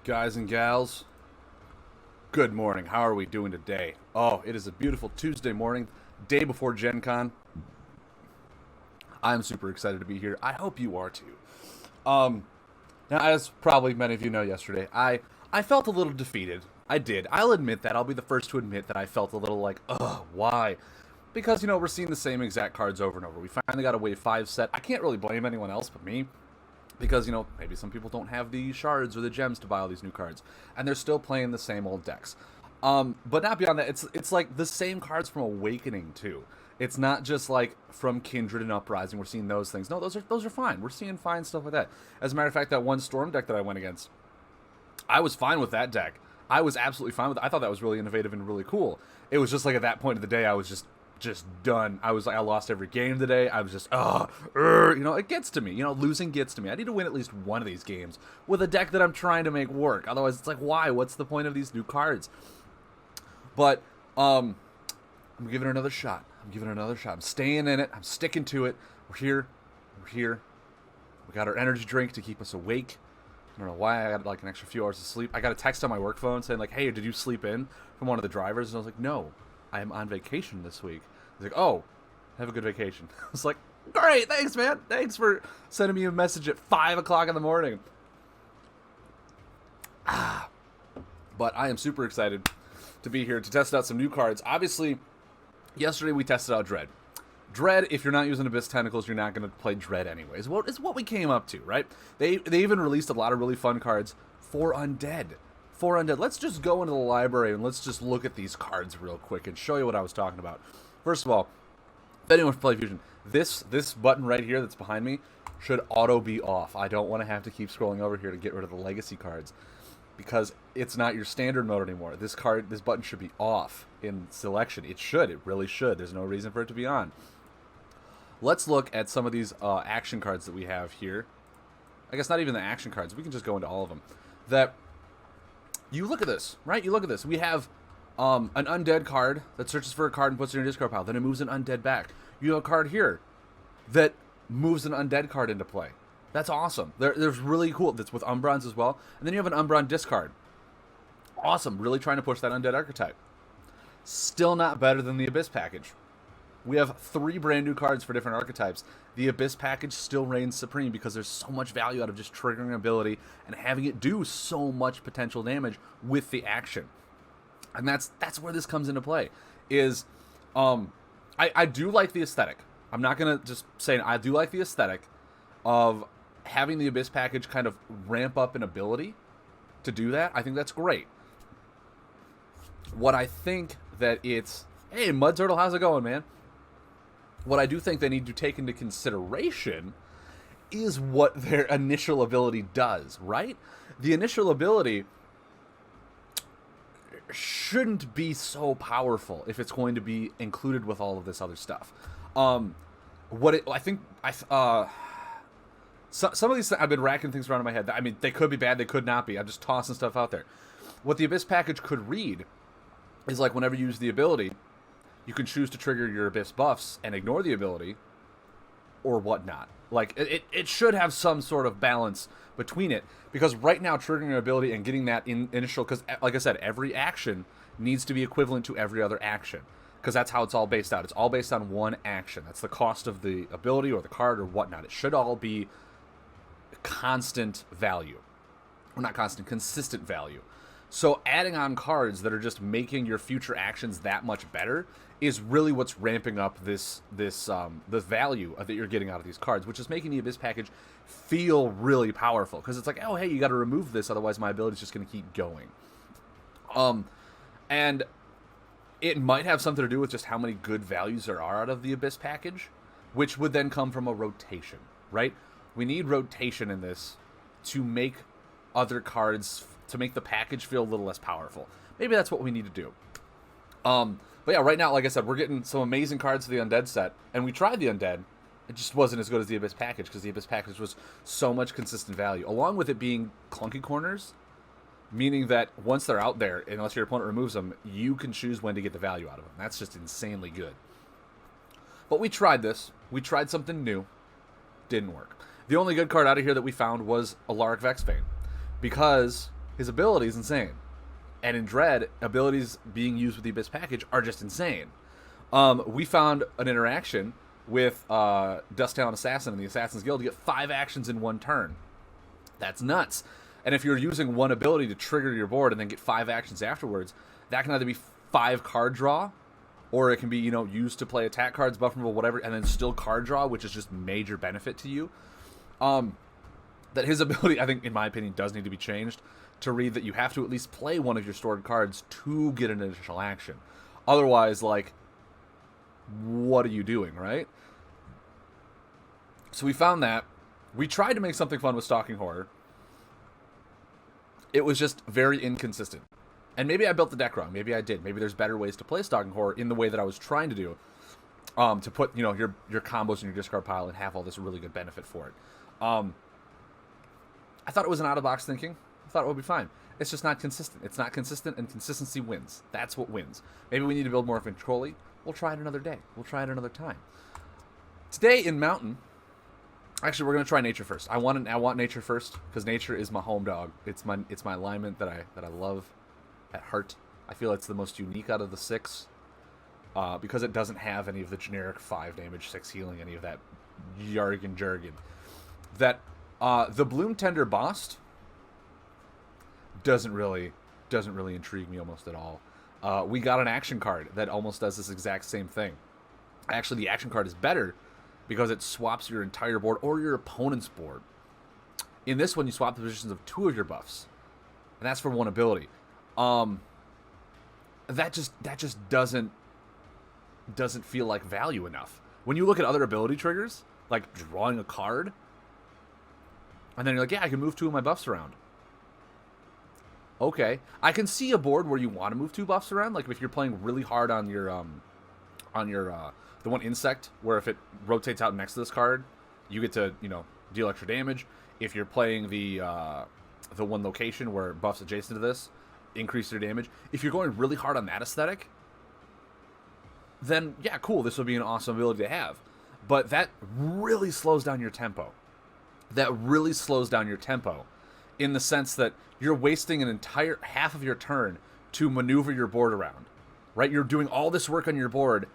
Guys and gals, good morning. How are we doing today? Oh, it is a beautiful Tuesday morning, day before Gen Con. I'm super excited to be here. I hope you are too. Um, Now, as probably many of you know yesterday, I felt a little defeated. I did. I'll admit that. I'll be the first to admit that I felt a little like, ugh, why? Because, we're seeing the same exact cards over and over. We finally got a Wave 5 set. I can't really blame anyone else but me. Because, maybe some people don't have the shards or the gems to buy all these new cards. And they're still playing the same old decks. But not beyond that, it's like the same cards from Awakening, too. It's not just like from Kindred and Uprising. We're seeing those things. No, those are fine. We're seeing fine stuff like that. As a matter of fact, that one Storm deck that I went against, I was fine with that deck. I was absolutely fine with it. I thought that was really innovative and really cool. It was just like at that point of the day, I was just done. I was like, I lost every game today. I was just, it gets to me. Losing gets to me. I need to win at least one of these games with a deck that I'm trying to make work. Otherwise, it's like, why? What's the point of these new cards? But I'm giving it another shot. I'm staying in it. I'm sticking to it. We're here. We got our energy drink to keep us awake. I don't know why I got like an extra few hours of sleep. I got a text on my work phone saying like, hey, did you sleep in, from one of the drivers? And I was like, no, I am on vacation this week. He's like, oh, have a good vacation. I was like, great, thanks, man. Thanks for sending me a message at 5 o'clock in the morning. But I am super excited to be here to test out some new cards. Obviously, yesterday we tested out Dread. Dread, if you're not using Abyss Tentacles, you're not going to play Dread anyways. Well, it's what we came up to, right? They even released a lot of really fun cards for Undead. Let's just go into the library and let's just look at these cards real quick and show you what I was talking about. First of all, if anyone can play Fusion, this button right here that's behind me should auto be off. I don't want to have to keep scrolling over here to get rid of the legacy cards because it's not your standard mode anymore. This button should be off in selection. It really should. There's no reason for it to be on. Let's look at some of these action cards that we have here. I guess not even the action cards. We can just go into all of them. You look at this, right? You look at this. We have an undead card that searches for a card and puts it in your discard pile. Then it moves an undead back. You have a card here that moves an undead card into play. That's awesome. There's really cool. That's with Umbrons as well. And then you have an Umbron discard. Awesome. Really trying to push that undead archetype. Still not better than the Abyss package. We have 3 brand new cards for different archetypes. The Abyss package still reigns supreme because there's so much value out of just triggering an ability and having it do so much potential damage with the action. And that's where this comes into play. I do like the aesthetic. I'm not going to just say it. I do like the aesthetic of having the Abyss package kind of ramp up an ability to do that. I think that's great. What I think that it's... Hey, Mud Turtle, how's it going, man? What I do think they need to take into consideration is what their initial ability does, right? The initial ability shouldn't be so powerful if it's going to be included with all of this other stuff. Some of these I've been racking things around in my head. I mean, they could be bad, they could not be. I'm just tossing stuff out there. What the Abyss package could read is like whenever you use the ability, you can choose to trigger your Abyss buffs and ignore the ability or whatnot. Like, it should have some sort of balance between it. Because right now, triggering an ability and getting that initial... Because, like I said, every action needs to be equivalent to every other action. Because that's how it's all based out. It's all based on one action. That's the cost of the ability or the card or whatnot. It should all be constant value. Or not constant, consistent value. So adding on cards that are just making your future actions that much better is really what's ramping up the value that you're getting out of these cards, which is making the Abyss package feel really powerful. Because it's like, oh, hey, you got to remove this, otherwise my ability's just going to keep going. And it might have something to do with just how many good values there are out of the Abyss package, which would then come from a rotation, right? We need rotation in this to make other cards... to make the package feel a little less powerful. Maybe that's what we need to do. But yeah, right now, like I said, we're getting some amazing cards for the Undead set, and we tried the Undead. It just wasn't as good as the Abyss package, because the Abyss package was so much consistent value, along with it being clunky corners, meaning that once they're out there, unless your opponent removes them, you can choose when to get the value out of them. That's just insanely good. But we tried this. We tried something new. Didn't work. The only good card out of here that we found was Alaric Vexbane, because His ability is insane. And in Dread, abilities being used with the Abyss package are just insane. We found an interaction with Dust Talon Assassin and the Assassin's Guild to get 5 actions in 1 turn. That's nuts. And if you're using one ability to trigger your board and then get 5 actions afterwards, that can either be 5 card draw, or it can be, used to play attack cards, buff removal, whatever, and then still card draw, which is just major benefit to you. That his ability, I think, in my opinion, does need to be changed to read that you have to at least play one of your stored cards to get an additional action. Otherwise, what are you doing, right? So we found that. We tried to make something fun with Stalking Horror. It was just very inconsistent. And maybe I built the deck wrong. Maybe I did. Maybe there's better ways to play Stalking Horror in the way that I was trying to do. To put, your combos in your discard pile and have all this really good benefit for it. I thought it was an out-of-box thinking. I thought it would be fine. It's just not consistent. It's not consistent, and consistency wins. That's what wins. Maybe we need to build more of Control-y. We'll try it another day. We'll try it another time. Today in Mountain, actually, we're gonna try Nature first. I want Nature first because Nature is my home dog. It's my alignment that I love at heart. I feel it's the most unique out of the 6 because it doesn't have any of the generic 5 damage, 6 healing, any of that jargon. That the Bloom Tender Bost doesn't really intrigue me almost at all. We got an action card that almost does this exact same thing. Actually, the action card is better because it swaps your entire board or your opponent's board. In this one, you swap the positions of 2 of your buffs, and that's for 1 ability. That just doesn't feel like value enough. When you look at other ability triggers, like drawing a card, and then you're like, yeah, I can move 2 of my buffs around. Okay, I can see a board where you want to move 2 buffs around, like if you're playing really hard on your the one insect, where if it rotates out next to this card, you get to deal extra damage. If you're playing the one location where buffs adjacent to this increase their damage, if you're going really hard on that aesthetic, then yeah, cool, this would be an awesome ability to have. But that really slows down your tempo. In the sense that you're wasting an entire half of your turn to maneuver your board around, right? You're doing all this work on your board,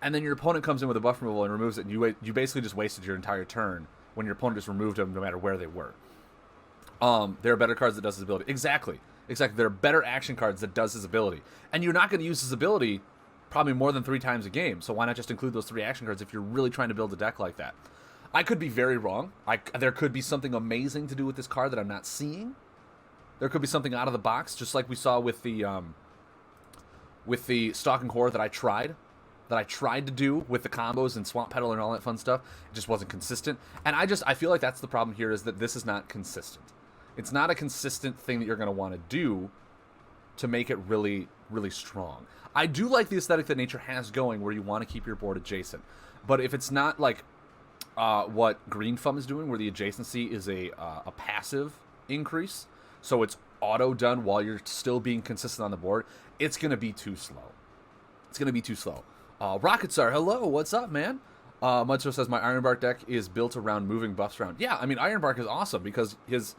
and then your opponent comes in with a buff removal and removes it, and you basically just wasted your entire turn when your opponent just removed them no matter where they were. There are better cards that does his ability. Exactly. There are better action cards that does his ability. And you're not going to use his ability probably more than 3 times a game, so why not just include those 3 action cards if you're really trying to build a deck like that? I could be very wrong. There could be something amazing to do with this card that I'm not seeing. There could be something out of the box, just like we saw with the Stalking Horror that I tried to do with the combos and Swamp Peddler and all that fun stuff. It just wasn't consistent. And I feel like that's the problem here, is that this is not consistent. It's not a consistent thing that you're going to want to do to make it really, really strong. I do like the aesthetic that Nature has going, where you want to keep your board adjacent. But if it's not like what Green Thumb is doing, where the adjacency is a passive increase, so it's auto done while you're still being consistent on the board, it's going to be too slow. Rocket Star, hello, what's up, man? Mudso says, my Ironbark deck is built around moving buffs around. Yeah, I mean, Ironbark is awesome because his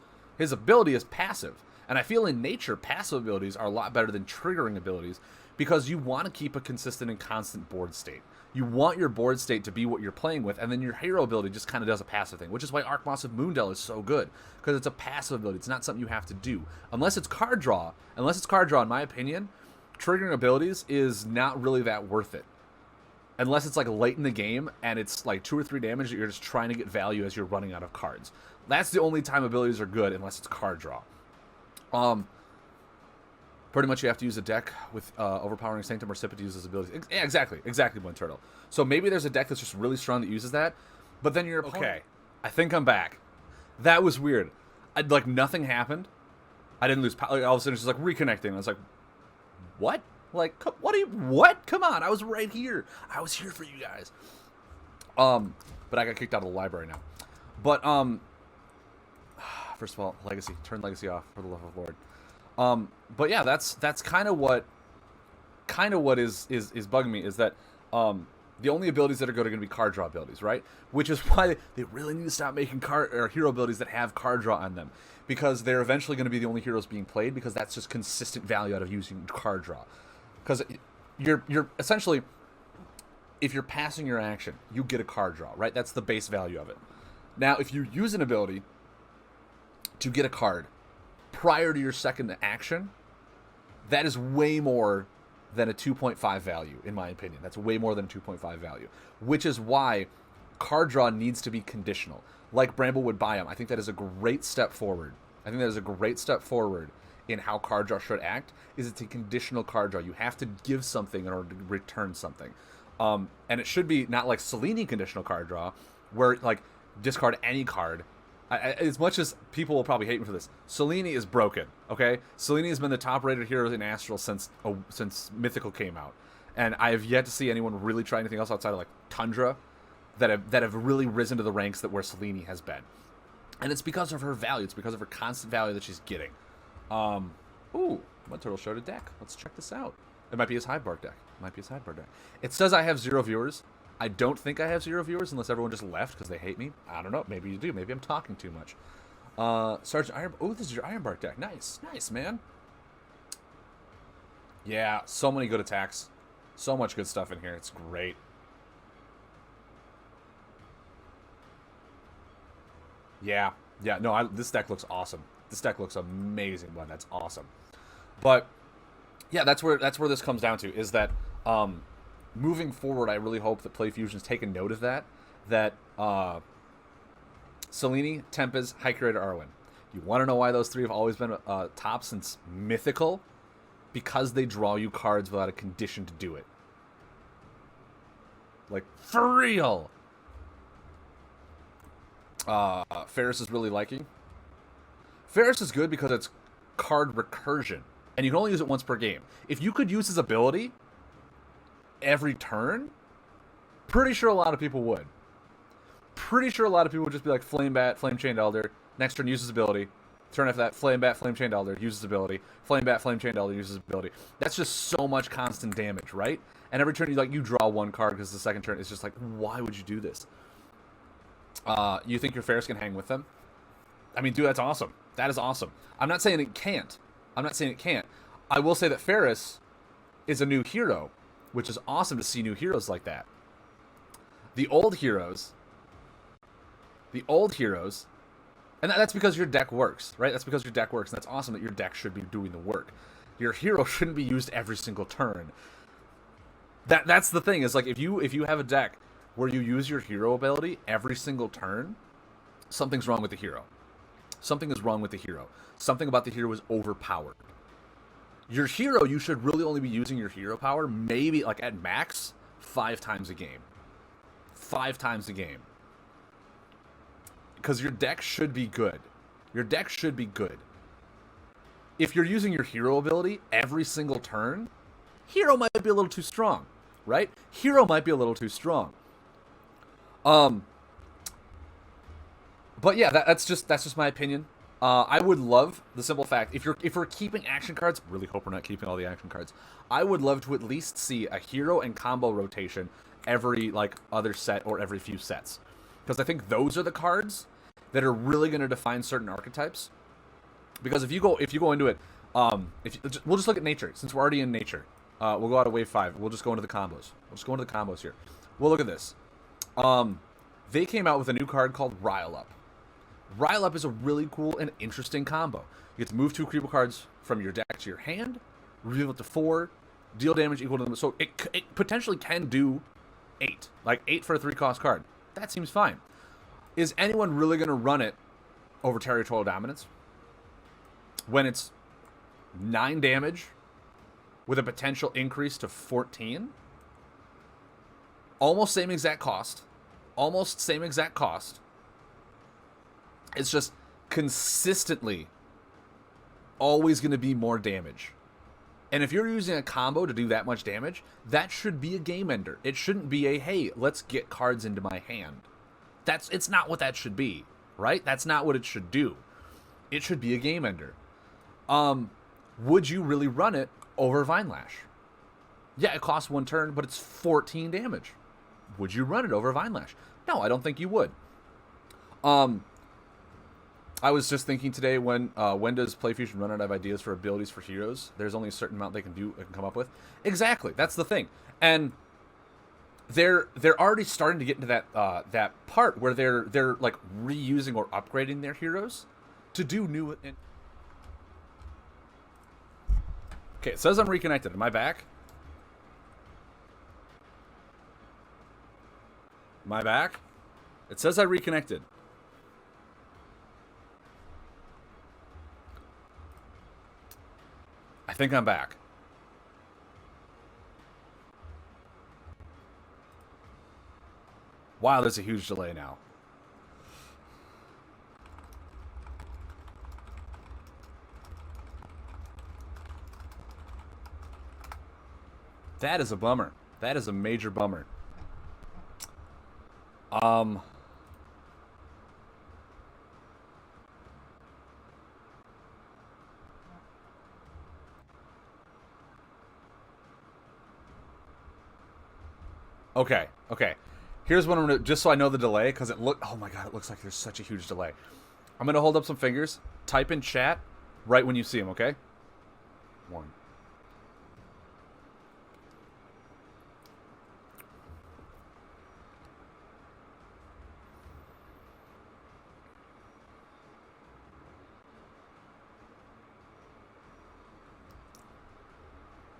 ability is passive. And I feel in Nature, passive abilities are a lot better than triggering abilities because you want to keep a consistent and constant board state. You want your board state to be what you're playing with, and then your hero ability just kind of does a passive thing, which is why Arcmoss of Moondell is so good, because it's a passive ability. It's not something you have to do. Unless it's card draw, in my opinion, triggering abilities is not really that worth it. Unless it's like late in the game, and it's like 2 or 3 damage that you're just trying to get value as you're running out of cards. That's the only time abilities are good, unless it's card draw. Pretty much you have to use a deck with Overpowering Sanctum or Sippa to use his abilities. Yeah, exactly, Blue Turtle. So maybe there's a deck that's just really strong that uses that, but then you're okay. I think I'm back. That was weird. Nothing happened. I didn't lose power. All of a sudden, it's just like reconnecting. I was like, what? What? Come on, I was right here. I was here for you guys. But I got kicked out of the library now. But first of all, Legacy. Turn Legacy off, for the love of Lord. But yeah, that's kind of what is bugging me, is that The only abilities that are good are going to be card draw abilities, right? Which is why they really need to stop making hero abilities that have card draw on them, because they're eventually going to be the only heroes being played, because that's just consistent value out of using card draw. Because you're essentially, if you're passing your action, you get a card draw, right? That's the base value of it. Now, if you use an ability to get a card prior to your second action, that is way more than a 2.5 value, in my opinion. That's way more than a 2.5 value, which is why card draw needs to be conditional. Like Bramblewood Biome, I think that is a great step forward. I think that is a great step forward in how card draw should act, is it's a conditional card draw. You have to give something in order to return something. And it should be not like Selene conditional card draw, where like discard any card. As much as people will probably hate me for this, Selene is broken, okay? Selene has been the top-rated hero in Astral since Mythical came out. And I have yet to see anyone really try anything else outside of, like, Tundra that have really risen to the ranks that where Selene has been. And it's because of her value. It's because of her constant value that she's getting. Ooh, Mud Turtle showed a deck. Let's check this out. It might be his Hivebark deck. It says I have 0 viewers. I don't think I have 0 viewers unless everyone just left because they hate me. I don't know. Maybe you do. Maybe I'm talking too much. Sergeant Iron... Oh, this is your Ironbark deck. Nice. Nice, man. Yeah, so many good attacks. So much good stuff in here. It's great. Yeah. Yeah, no, this deck looks awesome. This deck looks amazing. Wow, that's awesome. But, yeah, that's where this comes down to, is that... moving forward, I really hope that PlayFusion's taken note of that. Selene, Tempest, High Curator, Arwen. You want to know why those three have always been top since Mythical? Because they draw you cards without a condition to do it. Like, for real! Ferris is really liking. Ferris is good because it's card recursion. And you can only use it once per game. If you could use his ability every turn, pretty sure a lot of people would. Pretty sure a lot of people would just be like, Flame Bat, Flame Chained Elder, next turn uses ability, turn after that, Flame Bat, Flame Chained Elder, uses ability, Flame Bat, Flame Chained Elder, uses ability. That's just so much constant damage, right? And every turn you draw one card because the second turn is just like, why would you do this? You think your Ferris can hang with them? I mean, dude, that's awesome. That is awesome. I'm not saying it can't. I will say that Ferris is a new hero, which is awesome to see new heroes like that. The old heroes, and that's because your deck works, right? That's because your deck works, and that's awesome that your deck should be doing the work. Your hero shouldn't be used every single turn. That's the thing, is like, if you have a deck where you use your hero ability every single turn, something's wrong with the hero. Something is wrong with the hero. Something about the hero is overpowered. Your hero, you should really only be using your hero power maybe, like, at max, 5 times a game. 5 times a game. Because your deck should be good. Your deck should be good. If you're using your hero ability every single turn, hero might be a little too strong, right? Hero might be a little too strong. But yeah, that's just my opinion. I would love the simple fact, if we're keeping action cards, really hope we're not keeping all the action cards. I would love to at least see a hero and combo rotation every other set or every few sets, because I think those are the cards that are really going to define certain archetypes. Because if you go into it, we'll just look at nature since we're already in nature. We'll go out of wave 5. We'll just go into the combos. Here. We'll look at this. They came out with a new card called Rile Up. Rile Up is a really cool and interesting combo. You get to move 2 creeper cards from your deck to your hand, reveal it to 4, deal damage equal to them. So it potentially can do 8. Like 8 for a 3-cost card. That seems fine. Is anyone really going to run it over Territorial Dominance when it's 9 damage with a potential increase to 14? Almost same exact cost. It's just consistently always going to be more damage. And if you're using a combo to do that much damage, that should be a game ender. It shouldn't be a, hey, let's get cards into my hand. It's not what that should be, right? That's not what it should do. It should be a game ender. Would you really run it over Vine Lash? Yeah, it costs 1 turn, but it's 14 damage. would you run it over Vinelash? No, I don't think you would. I was just thinking today, when does PlayFusion run out of ideas for abilities for heroes? There's only a certain amount they can come up with. Exactly, that's the thing. And they're already starting to get into that part where they're like reusing or upgrading their heroes to do new. Okay, it says I'm reconnected. Am I back? Am I back? It says I reconnected. I think I'm back. Wow, there's a huge delay now. That is a bummer. That is a major bummer. Okay. Here's what I'm gonna, just so I know the delay, because oh my god, it looks like there's such a huge delay. I'm gonna hold up some fingers, type in chat right when you see them, okay? 1.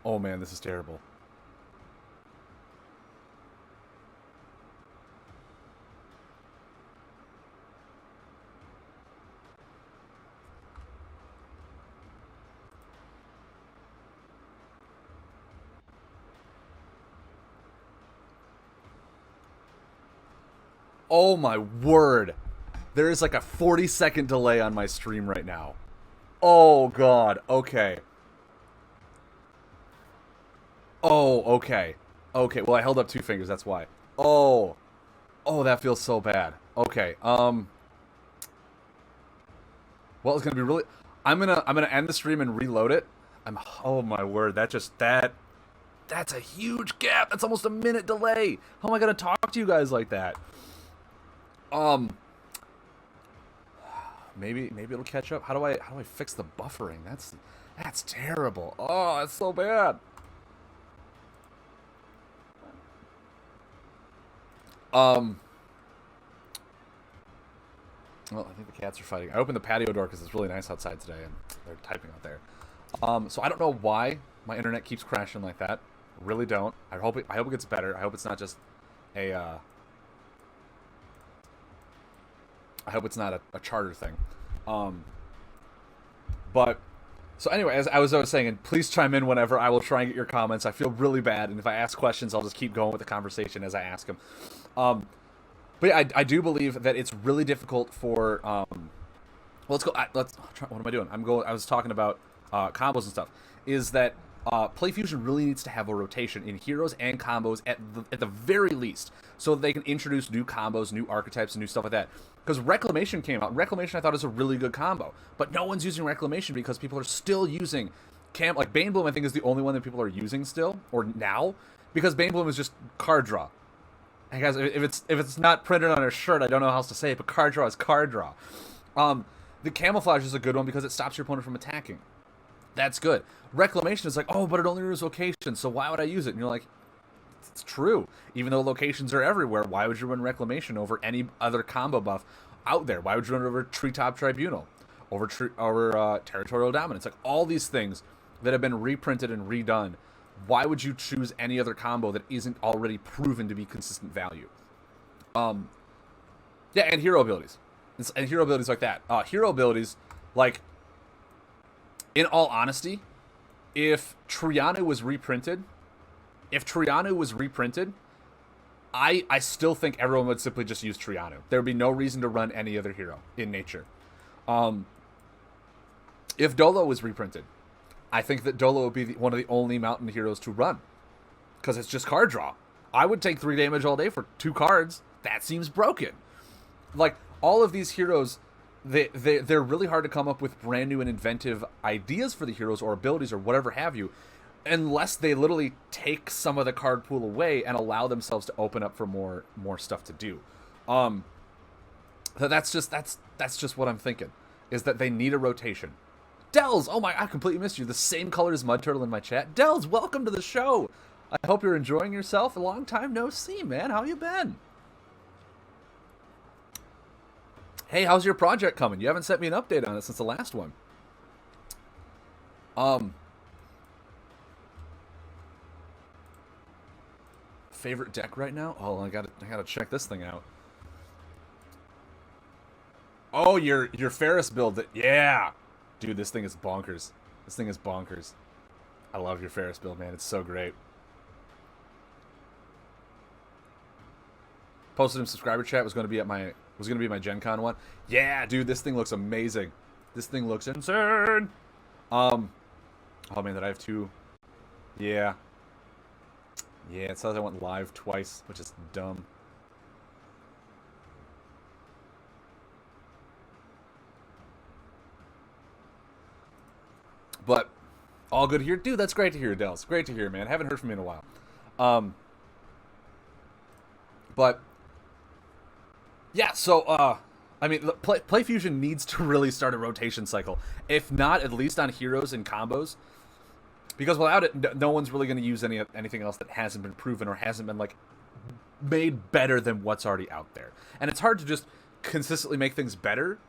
Oh man, this is terrible. Oh my word. There is like a 40-second delay on my stream right now. Oh god. Okay. Oh, okay. Okay, well I held up 2 fingers, that's why. Oh, that feels so bad. Okay, well, it's gonna be really... I'm gonna end the stream and reload it. Oh my word, that's a huge gap. That's almost a minute delay. How am I gonna talk to you guys like that? Maybe it'll catch up. How do I fix the buffering? That's terrible. Oh, that's so bad. Well, I think the cats are fighting. I opened the patio door because it's really nice outside today, and they're typing out there. So I don't know why my internet keeps crashing like that. Really don't. I hope it gets better. I hope it's not just a. I hope it's not a charter thing. But so anyway, as I was saying, and please chime in whenever. I will try and get your comments. I feel really bad, and if I ask questions, I'll just keep going with the conversation as I ask them. But yeah, I do believe that it's really difficult for. Well, let's go. Let's. What am I doing? I was talking about combos and stuff. Is that PlayFusion really needs to have a rotation in heroes and combos at the very least, so that they can introduce new combos, new archetypes, and new stuff like that. Because Reclamation came out. Reclamation I thought is a really good combo, but no one's using Reclamation because people are still using like Bane Bloom. I think is the only one that people are using still or now, because Bane Bloom is just card draw. Hey guys, if it's not printed on a shirt, I don't know how else to say it, but card draw is card draw. The Camouflage is a good one because it stops your opponent from attacking. That's good. Reclamation is like, oh, but it only removes locations, so why would I use it? And you're like, it's true. Even though locations are everywhere, why would you run Reclamation over any other combo buff out there? Why would you run it over Treetop Tribunal? Over Territorial Dominance? Like, all these things that have been reprinted and redone, why would you choose any other combo that isn't already proven to be consistent value? Yeah, and hero abilities. And hero abilities like that. Hero abilities, like, in all honesty, if Triano was reprinted, I still think everyone would simply just use Triano. There would be no reason to run any other hero in nature. If Dolo was reprinted, I think that Dolo would be one of the only mountain heroes to run, because it's just card draw. I would take 3 damage all day for 2 cards. That seems broken. Like, all of these heroes, they're really hard to come up with brand new and inventive ideas for the heroes or abilities or whatever have you, unless they literally take some of the card pool away and allow themselves to open up for more stuff to do. That's just what I'm thinking, is that they need a rotation. Dells, oh my, I completely missed you. The same color as Mud Turtle in my chat. Dells, welcome to the show. I hope you're enjoying yourself. A long time no see, man. How you been? Hey, how's your project coming? You haven't sent me an update on it since the last one. Favorite deck right now? Oh, I gotta check this thing out. Oh, your Ferris build. Yeah, dude, this thing is bonkers. This thing is bonkers. I love your Ferris build, man. It's so great. Posted in subscriber chat was going to be my Gen Con one. Yeah, dude, this thing looks amazing. This thing looks insane. Oh man, did I have two? Yeah. Yeah, it says I went live twice, which is dumb. But all good here. Dude, that's great to hear, Dels. Great to hear, man. Haven't heard from you in a while. But yeah, so I mean, PlayFusion needs to really start a rotation cycle. If not, at least on heroes and combos. Because without it, no one's really going to use anything else that hasn't been proven or hasn't been, like, made better than what's already out there. And it's hard to just consistently make things better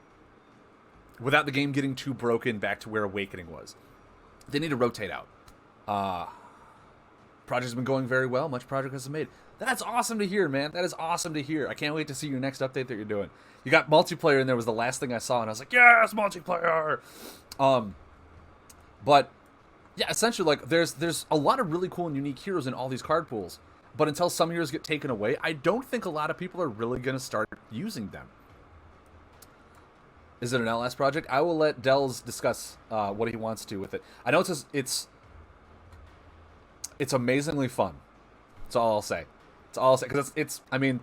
without the game getting too broken back to where Awakening was. They need to rotate out. Project's been going very well. Much progress has been made. That's awesome to hear, man. That is awesome to hear. I can't wait to see your next update that you're doing. You got multiplayer in there was the last thing I saw, and I was like, yes, multiplayer! But yeah, essentially, like, there's a lot of really cool and unique heroes in all these card pools. But until some heroes get taken away, I don't think a lot of people are really going to start using them. Is it an LS project? I will let Dells discuss what he wants to with it. I know it's amazingly fun. That's all I'll say. That's all I'll say. Because I mean,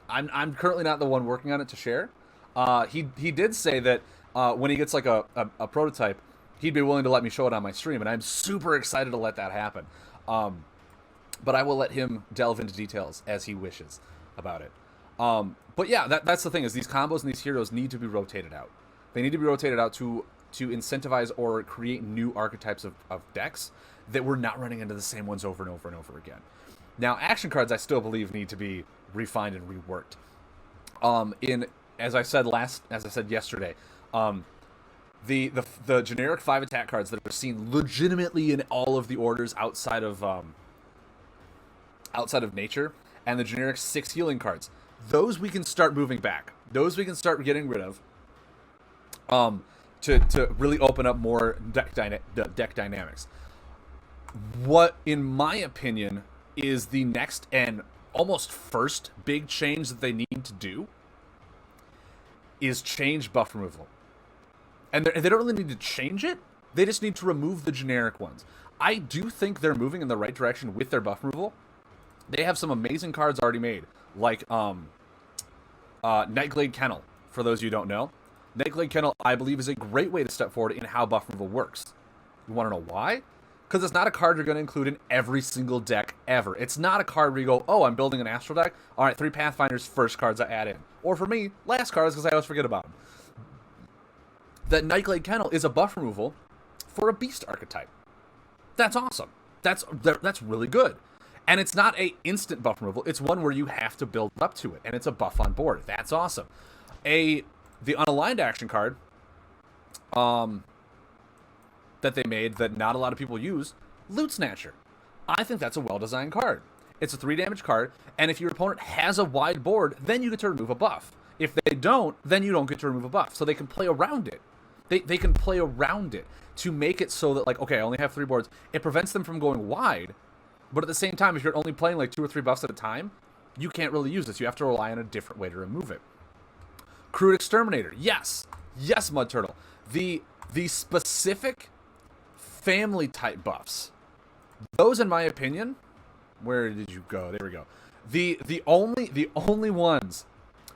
I'm currently not the one working on it to share. He did say that when he gets like a prototype, he'd be willing to let me show it on my stream, and I'm super excited to let that happen. But I will let him delve into details as he wishes about it. But yeah, that's the thing, is these combos and these heroes need to be rotated out. They need to be rotated out to incentivize or create new archetypes of decks that we're not running into the same ones over and over and over again. Now, action cards I still believe need to be refined and reworked. As I said yesterday, the generic 5 attack cards that are seen legitimately in all of the orders outside of nature, and the generic 6 healing cards, those we can start moving back. Those we can start getting rid of. To really open up more deck dynamics. What, in my opinion, is the next and almost first big change that they need to do is change buff removal. And they don't really need to change it. They just need to remove the generic ones. I do think they're moving in the right direction with their buff removal. They have some amazing cards already made, like Nightglade Kennel, for those of you who don't know. Nightglade Kennel, I believe, is a great way to step forward in how buff removal works. You want to know why? Because it's not a card you're going to include in every single deck ever. It's not a card where you go, oh, I'm building an Astral deck. All right, 3 Pathfinders, first cards I add in. Or for me, last cards, because I always forget about them. That Nightglade Kennel is a buff removal for a Beast archetype. That's awesome. That's really good. And it's not a instant buff removal. It's one where you have to build up to it, and it's a buff on board. That's awesome. The unaligned action card that they made that not a lot of people use, Loot Snatcher. I think that's a well-designed card. It's a 3 damage card, and if your opponent has a wide board, then you get to remove a buff. If they don't, then you don't get to remove a buff. So they can play around it. They can play around it to make it so that, like, okay, I only have 3 boards. It prevents them from going wide, but at the same time, if you're only playing like 2 or 3 buffs at a time, you can't really use this. You have to rely on a different way to remove it. Crude Exterminator. Yes, Mud Turtle. The specific family type buffs. Those, in my opinion, where did you go? There we go. The only ones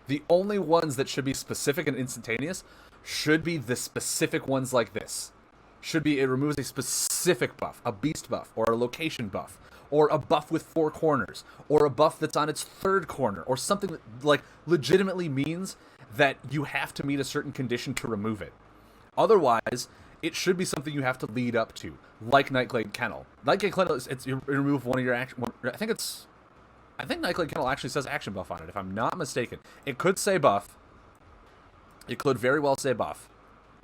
that should be specific and instantaneous should be the specific ones like this. It removes a specific specific buff, a beast buff, or a location buff, or a buff with 4 corners, or a buff that's on its 3rd corner, or something that like legitimately means that you have to meet a certain condition to remove it. Otherwise, it should be something you have to lead up to, like Nightglade Kennel. Nightglade Kennel, you remove one of your action. I think Nightglade Kennel actually says action buff on it, if I'm not mistaken. It could say buff. It could very well say buff.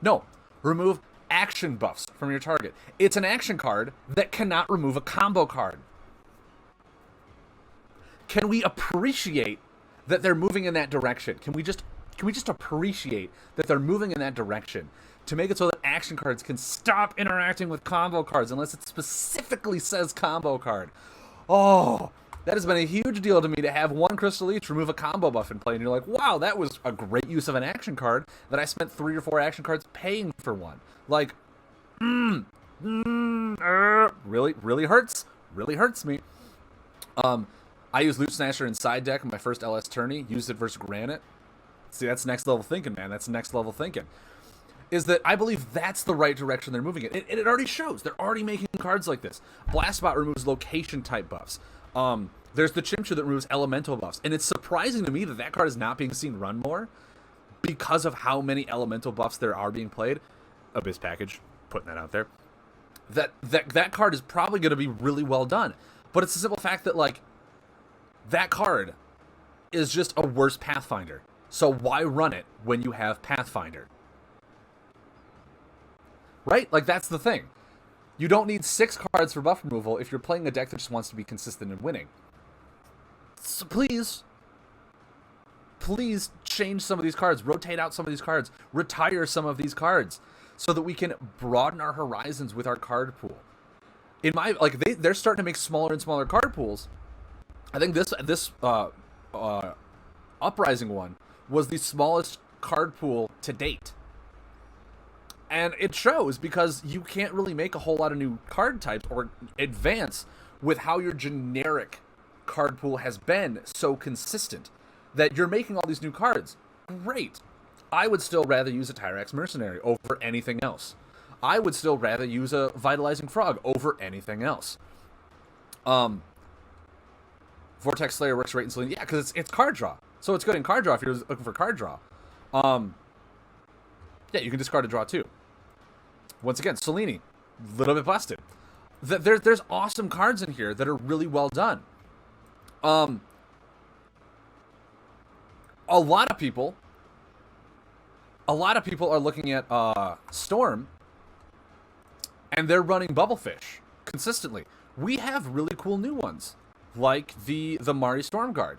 No, remove action buffs from your target. It's an action card that cannot remove a combo card. Can we appreciate that they're moving in that direction? Can we just appreciate that they're moving in that direction to make it so that action cards can stop interacting with combo cards unless it specifically says combo card? Oh, that has been a huge deal to me to have one Crystal Leech remove a combo buff in play, and you're like, wow, that was a great use of an action card that I spent 3 or 4 action cards paying for one. Like, really hurts me. I used Loot Snatcher in side deck in my first LS tourney, used it versus Granite. See, that's next level thinking, man. That's next level thinking. Is that I believe that's the right direction they're moving it. It already shows. They're already making cards like this. Blastbot removes location type buffs. There's the Chimchar that removes elemental buffs. And it's surprising to me that that card is not being seen run more because of how many elemental buffs there are being played. Abyss package, putting that out there. That card is probably going to be really well done. But it's the simple fact that, like, that card is just a worse Pathfinder. So why run it when you have Pathfinder? Right? Like, that's the thing. You don't need 6 cards for buff removal if you're playing a deck that just wants to be consistent in winning. So please change some of these cards. Rotate out some of these cards. Retire some of these cards so that we can broaden our horizons with our card pool. They're starting to make smaller and smaller card pools. I think this Uprising one was the smallest card pool to date. And it shows because you can't really make a whole lot of new card types or advance with how your generic card pool has been so consistent that you're making all these new cards. Great. I would still rather use a Tyrax Mercenary over anything else. I would still rather use a Vitalizing Frog over anything else. Vortex Slayer works great in Selene. Yeah, because it's card draw. So it's good in card draw if you're looking for card draw. Yeah, you can discard a draw too. Once again, Selene, a little bit busted. There's awesome cards in here that are really well done. A lot of people are looking at Storm, and they're running Bubblefish consistently. We have really cool new ones, like the Mari Stormguard.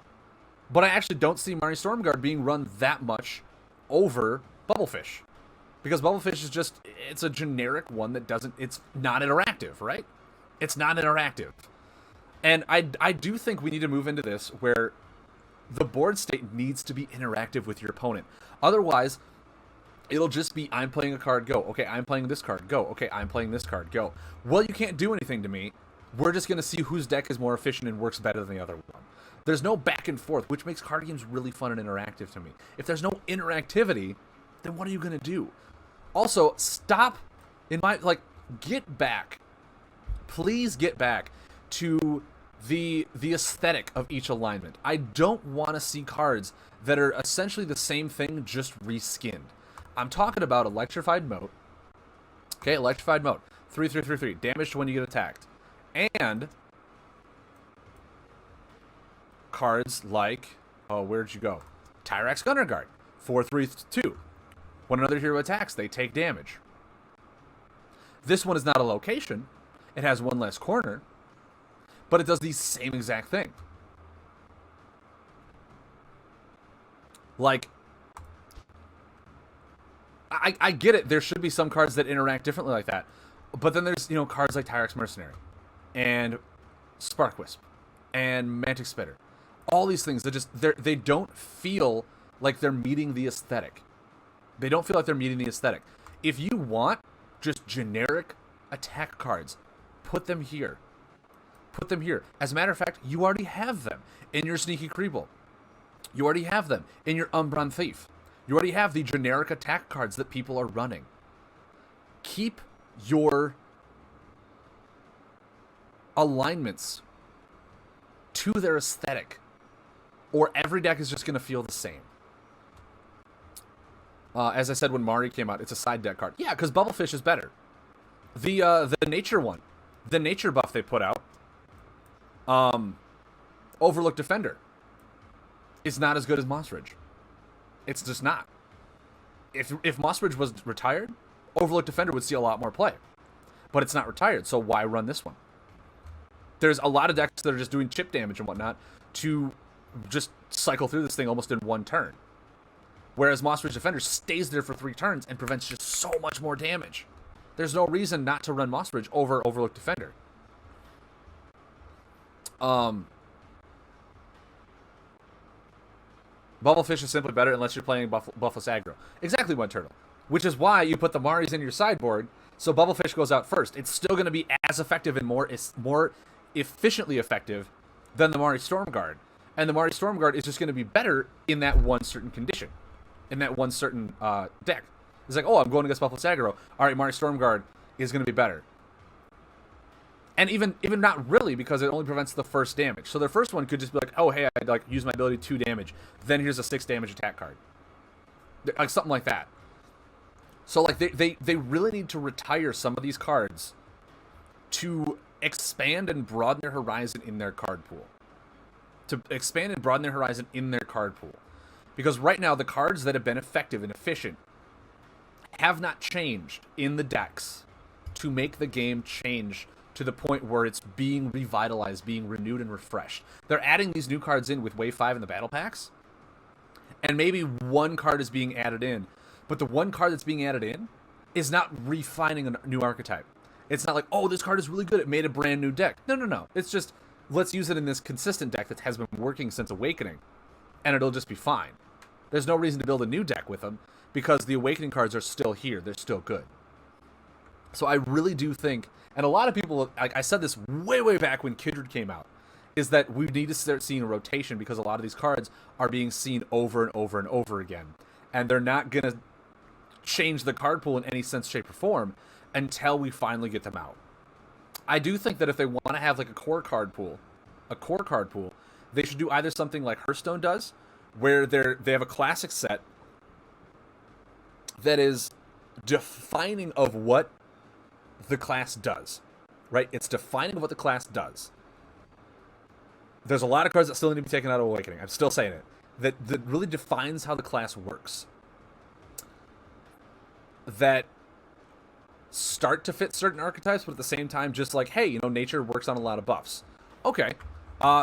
But I actually don't see Mari Stormguard being run that much over Bubblefish. Because Bubblefish is just, it's a generic one that it's not interactive, right? It's not interactive. And I do think we need to move into this where the board state needs to be interactive with your opponent. Otherwise, it'll just be, I'm playing a card, go. Okay, I'm playing this card, go. Okay, I'm playing this card, go. Well, you can't do anything to me. We're just going to see whose deck is more efficient and works better than the other one. There's no back and forth, which makes card games really fun and interactive to me. If there's no interactivity, then what are you going to do? Also, stop, get back. Please get back to the aesthetic of each alignment. I don't want to see cards that are essentially the same thing, just reskinned. I'm talking about Electrified Moat. Okay, Electrified Moat. 3/3/3/3. Damage to when you get attacked. And cards like, where'd you go? Tyrax Gunner Guard. 4/3/2. When another hero attacks, they take damage. This one is not a location. It has one less corner. But it does the same exact thing. Like, I get it. There should be some cards that interact differently like that. But then there's, cards like Tyrax Mercenary. And Spark Wisp. And Mantic Spitter. All these things, they don't feel like they're meeting the aesthetic. They don't feel like they're meeting the aesthetic. If you want just generic attack cards, put them here. Put them here. As a matter of fact, you already have them in your Sneaky Creeble. You already have them in your Umbran Thief. You already have the generic attack cards that people are running. Keep your alignments to their aesthetic, or every deck is just going to feel the same. As I said when Mari came out, it's a side deck card. Yeah, because Bubblefish is better. The nature one, the nature buff they put out, Overlook Defender, is not as good as Moss Ridge. It's just not. If Moss Ridge was retired, Overlook Defender would see a lot more play. But it's not retired, so why run this one? There's a lot of decks that are just doing chip damage and whatnot to just cycle through this thing almost in one turn. Whereas Moss Ridge Defender stays there for 3 turns and prevents just so much more damage. There's no reason not to run Moss Ridge over Overlook Defender. Bubblefish is simply better unless you're playing Buffless Aggro. Exactly, One Turtle. Which is why you put the Maris in your sideboard, so Bubblefish goes out first. It's still going to be as effective and more efficiently effective than the Mari Stormguard. And the Mari Stormguard is just going to be better in that one certain condition. In that one certain deck. It's like, oh, I'm going against Buffless Aggro. All right, Mari Stormguard is going to be better. And even not really, because it only prevents the first damage. So their first one could just be like, oh, hey, I'd like use my ability 2 damage. Then here's a 6 damage attack card. Like something like that. So like they really need to retire some of these cards to expand and broaden their horizon in their card pool. To expand and broaden their horizon in their card pool. Because right now, the cards that have been effective and efficient have not changed in the decks to make the game change to the point where it's being revitalized, being renewed and refreshed. They're adding these new cards in with Wave 5 in the battle packs, and maybe one card is being added in, but the one card that's being added in is not refining a new archetype. It's not like, oh, this card is really good, it made a brand new deck. No. It's just, let's use it in this consistent deck that has been working since Awakening, and it'll just be fine. There's no reason to build a new deck with them, because the Awakening cards are still here. They're still good. So I really do think, and a lot of people, I said this way back when Kindred came out, is that we need to start seeing a rotation, because a lot of these cards are being seen over and over and over again. And they're not going to change the card pool in any sense, shape, or form until we finally get them out. I do think that if they want to have like a core card pool, they should do either something like Hearthstone does, where they have a classic set that is defining of what the class does, right? It's defining what the class does. There's a lot of cards that still need to be taken out of Awakening. I'm still saying it. That really defines how the class works. That start to fit certain archetypes, but at the same time, just like, hey, nature works on a lot of buffs. Okay,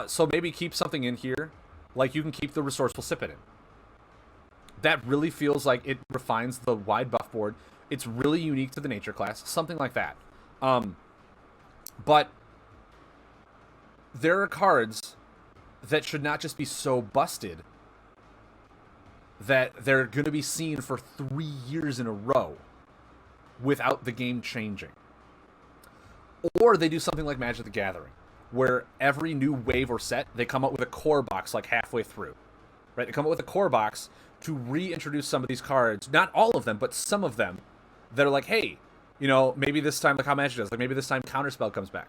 so maybe keep something in here, like you can keep the Resourceful Sipit in. That really feels like it refines the wide buff board. It's really unique to the nature class, something like that. But there are cards that should not just be so busted that they're going to be seen for 3 years in a row without the game changing. Or they do something like Magic the Gathering, where every new wave or set, they come up with a core box like halfway through. Right? They come up with a core box to reintroduce some of these cards, not all of them, but some of them, that are like, hey, maybe this time, like how Magic does, like maybe this time Counterspell comes back,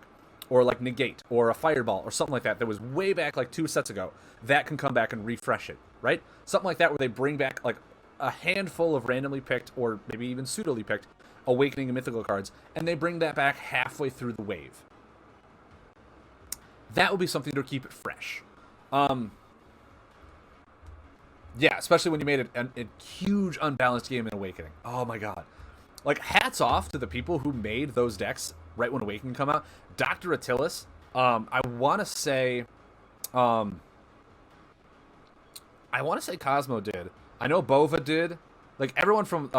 or like Negate, or a Fireball, or something like that was way back like 2 sets ago, that can come back and refresh it, right? Something like that, where they bring back like a handful of randomly picked, or maybe even pseudoly picked, Awakening and Mythical cards, and they bring that back halfway through the wave. That would be something to keep it fresh. Yeah, especially when you made a huge unbalanced game in Awakening. Oh my god. Like, hats off to the people who made those decks right when Awakening come out. Dr. Attilis, I want to say Cosmo did. I know Bova did. Like, everyone from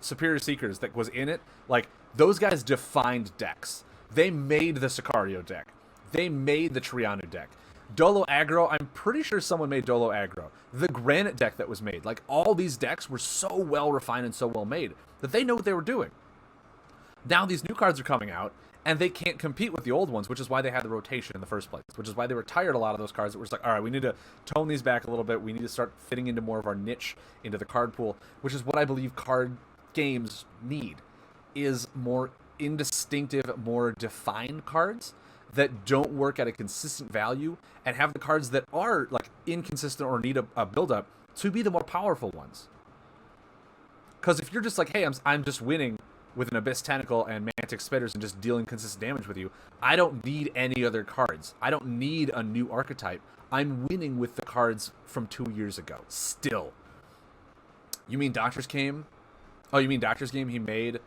Superior Seekers that was in it, like, those guys defined decks. They made the Sicario deck. They made the Trianu deck. Dolo Aggro, I'm pretty sure someone made Dolo Aggro. The Granite deck that was made. Like, all these decks were so well refined and so well made that they know what they were doing. Now these new cards are coming out, and they can't compete with the old ones, which is why they had the rotation in the first place, which is why they retired a lot of those cards that were just like, all right, we need to tone these back a little bit. We need to start fitting into more of our niche into the card pool, which is what I believe card games need, is more indistinctive, more defined cards that don't work at a consistent value, and have the cards that are like inconsistent or need a build-up to be the more powerful ones. Because if you're just like, hey, I'm just winning with an Abyss Tentacle and Mantic Spitters and just dealing consistent damage with you, I don't need any other cards. I don't need a new archetype. I'm winning with the cards from 2 years ago. Still. You mean Doctor's Game? Oh, you mean Doctor's Game he made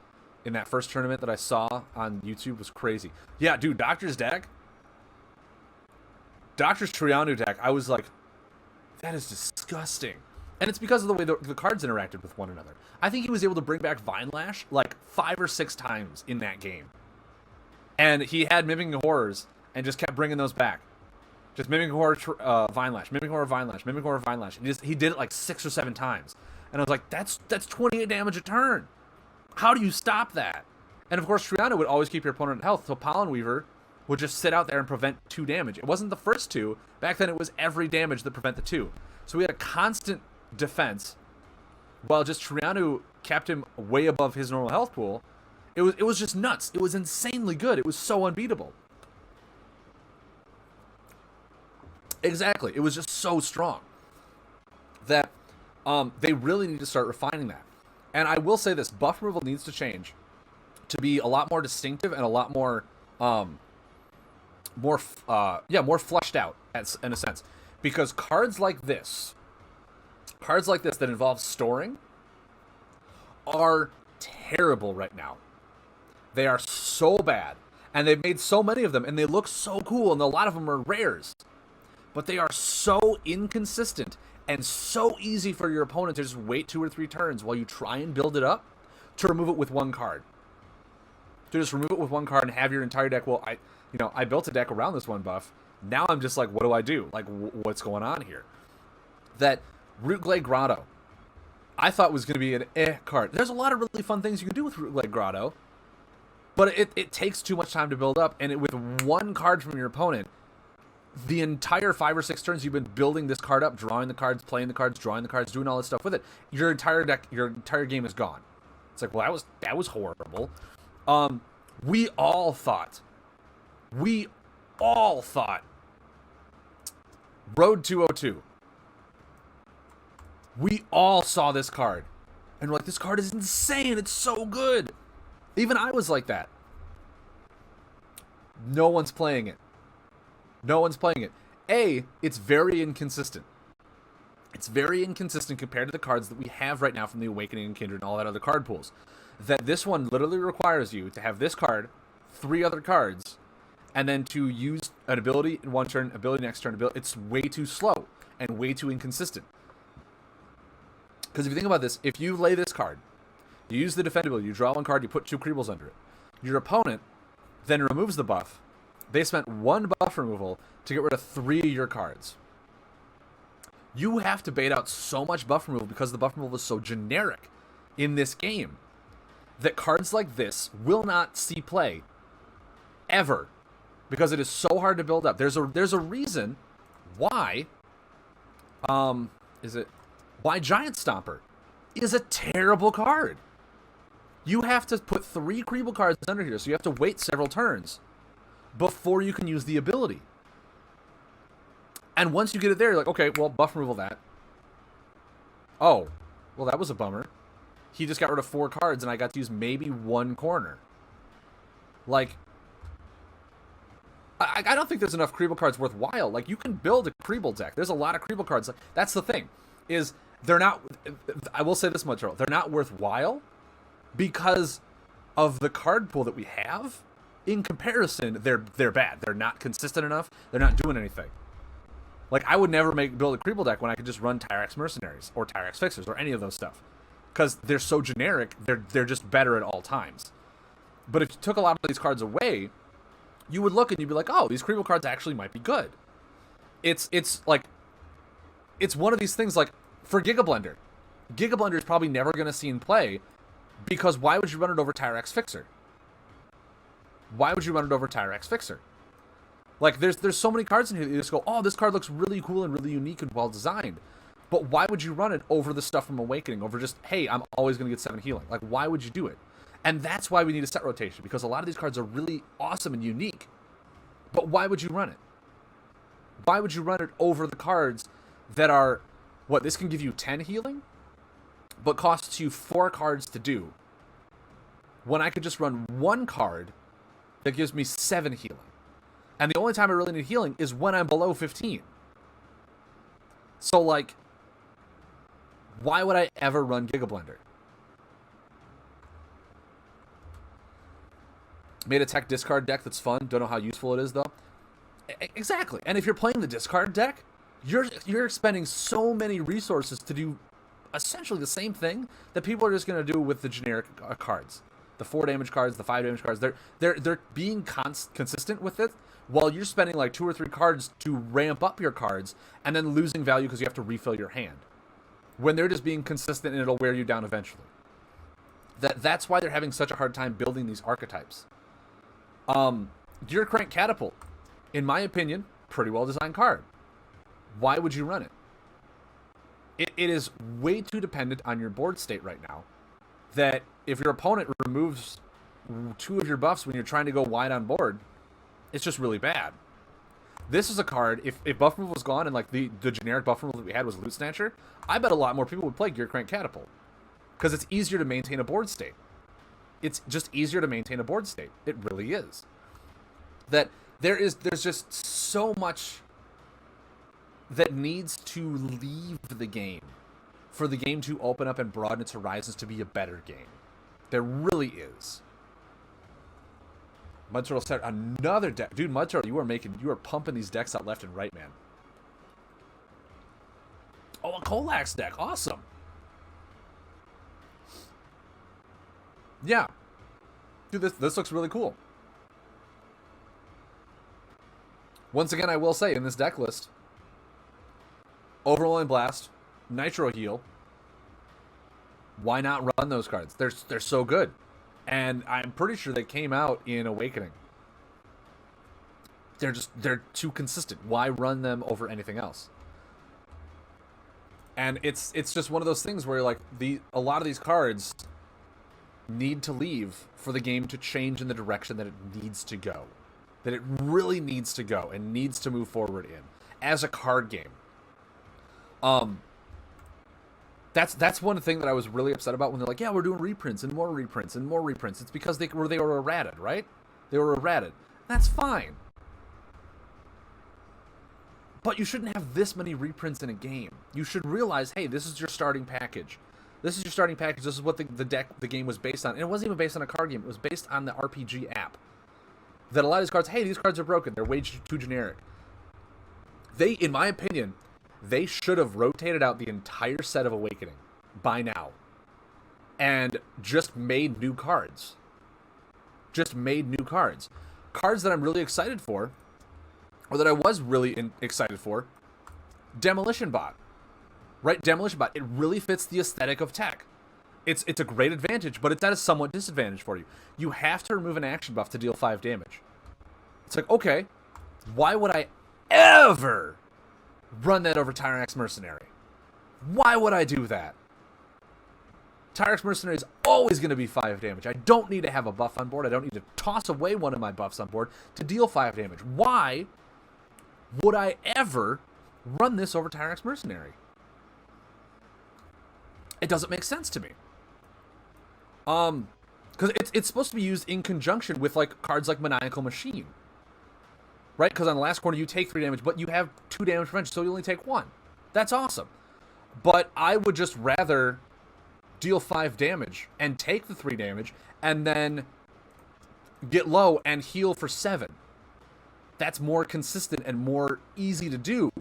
in that first tournament that I saw on YouTube was crazy. Yeah, dude, Doctor's deck. Doctor's Trianu deck, I was like, that is disgusting. And it's because of the way the cards interacted with one another. I think he was able to bring back Vine Lash like 5 or 6 times in that game. And he had Mimicking Horrors and just kept bringing those back. Just Mimicking Horror, Vine Lash, Mimicking Horror, Vine Lash, Mimicking Horror, Vine Lash. And he did it like 6 or 7 times. And I was like, that's 28 damage a turn. How do you stop that? And of course, Triana would always keep your opponent at health, so Pollen Weaver would just sit out there and prevent 2 damage. It wasn't the first 2. Back then, it was every damage that prevent the 2. So we had a constant defense, while just Triana kept him way above his normal health pool. It was just nuts. It was insanely good. It was so unbeatable. Exactly. It was just so strong that they really need to start refining that. And I will say this, buff removal needs to change to be a lot more distinctive and a lot more, more fleshed out in a sense. Because cards like this that involve storing are terrible right now. They are so bad. And they've made so many of them, and they look so cool, and a lot of them are rares. But they are so inconsistent and so easy for your opponent to just wait 2 or 3 turns while you try and build it up to remove it with 1 card. To just remove it with 1 card and have your entire deck. Well, I built a deck around this 1 buff. Now I'm just like, what do I do? Like, what's going on here? That Rootglade Grotto, I thought was going to be an card. There's a lot of really fun things you can do with Rootglade Grotto, but it takes too much time to build up, and with 1 card from your opponent, the entire 5 or 6 turns you've been building this card up, drawing the cards, playing the cards, drawing the cards, doing all this stuff with it, your entire deck, your entire game is gone. It's like, well, that was horrible. We all thought Road 202. We all saw this card, and we're like, this card is insane. It's so good. Even I was like that. No one's playing it. It's very inconsistent. It's very inconsistent compared to the cards that we have right now from the Awakening and Kindred and all that other card pools. That this one literally requires you to have this card, 3 other cards, and then to use an ability in 1 turn, ability next turn, ability. It's way too slow and way too inconsistent. Because if you think about this, if you lay this card, you use the defend ability, you draw 1 card, you put 2 Creebles under it. Your opponent then removes the buff. They spent 1 buff removal to get rid of 3 of your cards. You have to bait out so much buff removal because the buff removal is so generic in this game that cards like this will not see play ever because it is so hard to build up. There's a reason why why Giant Stomper is a terrible card. You have to put 3 Creeble cards under here, so you have to wait several turns before you can use the ability. And once you get it there, you're like, okay, well, buff removal that. Oh, well, that was a bummer. He just got rid of 4 cards, and I got to use maybe 1 corner. Like, I don't think there's enough Creeble cards worthwhile. Like, you can build a Creeble deck. There's a lot of Creeble cards. That's the thing, is they're not, I will say this much, Earl, they're not worthwhile because of the card pool that we have. In comparison, they're bad. They're not consistent enough. They're not doing anything. Like, I would never build a Creeble deck when I could just run Tyrax Mercenaries or Tyrax Fixers or any of those stuff. Because they're so generic, they're just better at all times. But if you took a lot of these cards away, you would look and you'd be like, oh, these Creeble cards actually might be good. It's like, it's one of these things like, for Giga Blender. Giga Blender is probably never going to see in play because why would you run it over Tyrax Fixer? Why would you run it over Tyrax Fixer? Like, there's so many cards in here that you just go, oh, this card looks really cool and really unique and well designed. But why would you run it over the stuff from Awakening, over just, hey, I'm always going to get 7 healing? Like, why would you do it? And that's why we need a set rotation, because a lot of these cards are really awesome and unique. But why would you run it? Why would you run it over the cards that are, what, this can give you 10 healing, but costs you 4 cards to do, when I could just run 1 card that gives me 7 healing. And the only time I really need healing is when I'm below 15. So, like, why would I ever run Giga Blender? Made a tech discard deck that's fun. Don't know how useful it is, though. Exactly. And if you're playing the discard deck, you're expending so many resources to do essentially the same thing that people are just going to do with the generic cards. The 4 damage cards, the 5 damage cards. They're being consistent with it, while you're spending like 2 or 3 cards to ramp up your cards and then losing value because you have to refill your hand. When they're just being consistent and it'll wear you down eventually. That's why they're having such a hard time building these archetypes. Gear Crank Catapult, in my opinion, pretty well designed card. Why would you run it? It is way too dependent on your board state right now, that if your opponent removes 2 of your buffs when you're trying to go wide on board, it's just really bad. This is a card, if buff removal was gone and like the generic buff removal that we had was Loot Snatcher, I bet a lot more people would play Gear Crank Catapult. Because it's easier to maintain a board state. It's just easier to maintain a board state. It really is. That there's just so much that needs to leave the game for the game to open up and broaden its horizons to be a better game. There really is. Mud Turtle set another deck. Dude, Mud Turtle, you are pumping these decks out left and right, man. Oh, a Colax deck. Awesome. Yeah. Dude, this looks really cool. Once again, I will say, in this deck list, Overwhelming Blast, Nitro Heal, why not run those cards? They're so good. And I'm pretty sure they came out in Awakening. They're too consistent. Why run them over anything else? And it's just one of those things where like a lot of these cards need to leave for the game to change in the direction that it needs to go. That it really needs to go and needs to move forward in as a card game. That's one thing that I was really upset about when they're like, yeah, we're doing reprints and more reprints and more reprints. It's because they were errated, right? They were errated. That's fine. But you shouldn't have this many reprints in a game. You should realize, hey, this is your starting package. This is your starting package. This is what the game was based on. And it wasn't even based on a card game. It was based on the RPG app. That a lot of these cards, hey, these cards are broken. They're way too generic. In my opinion, they should have rotated out the entire set of Awakening by now. And just made new cards. Cards that I'm really excited for, or that I was really excited for, Demolition Bot. Right? Demolition Bot. It really fits the aesthetic of tech. It's a great advantage, but it's at a somewhat disadvantage for you. You have to remove an action buff to deal 5 damage. It's like, okay, why would I ever run that over Tyrax Mercenary? Why would I do that? Tyrax Mercenary is always going to be 5 damage. I don't need to have a buff on board. I don't need to toss away one of my buffs on board to deal 5 damage. Why would I ever run this over Tyrax Mercenary? It doesn't make sense to me. Because it's supposed to be used in conjunction with like cards like Maniacal Machine. Right? Because on the last corner you take 3 damage, but you have 2 damage prevention, so you only take 1. That's awesome. But I would just rather deal 5 damage and take the 3 damage and then get low and heal for 7. That's more consistent and more easy to do.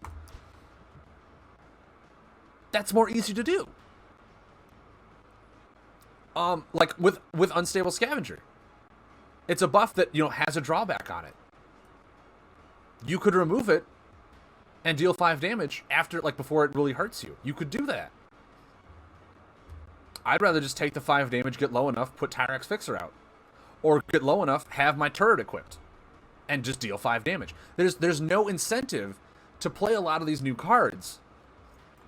Like with Unstable Scavenger. It's a buff that, has a drawback on it. You could remove it and deal 5 damage before it really hurts you. You could do that. I'd rather just take the 5 damage, get low enough, put Tyrax Fixer out. Or get low enough, have my turret equipped. And just deal 5 damage. There's no incentive to play a lot of these new cards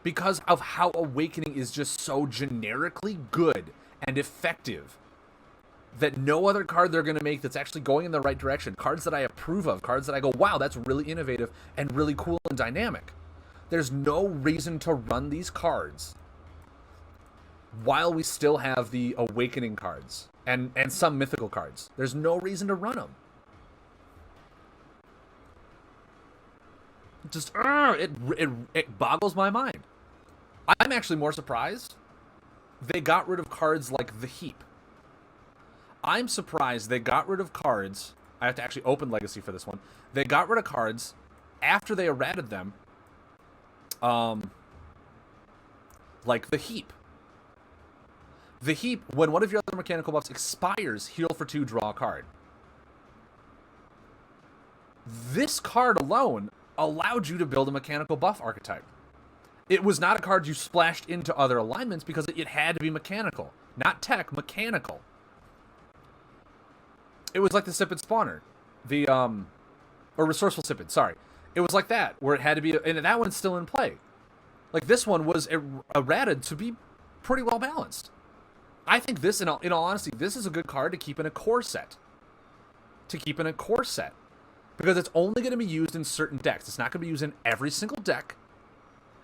because of how Awakening is just so generically good and effective that no other card they're going to make that's actually going in the right direction. Cards that I approve of. Cards that I go, wow, that's really innovative and really cool and dynamic. There's no reason to run these cards while we still have the Awakening cards and some mythical cards. There's no reason to run them. Just, it boggles my mind. I'm actually more surprised they got rid of cards like the Heap. I'm surprised they got rid of cards. I have to actually open Legacy for this one. They got rid of cards after they errated them. Like the Heap. The Heap, when one of your other mechanical buffs expires, heal for 2, draw a card. This card alone allowed you to build a mechanical buff archetype. It was not a card you splashed into other alignments because it had to be mechanical. Not tech, mechanical. It was like the Sipid Spawner. Or Resourceful Sipid, sorry. It was like that, where it had to be, and that one's still in play. Like, this one was errated to be pretty well balanced. I think this, in all honesty, this is a good card to keep in a core set. Because it's only going to be used in certain decks. It's not going to be used in every single deck.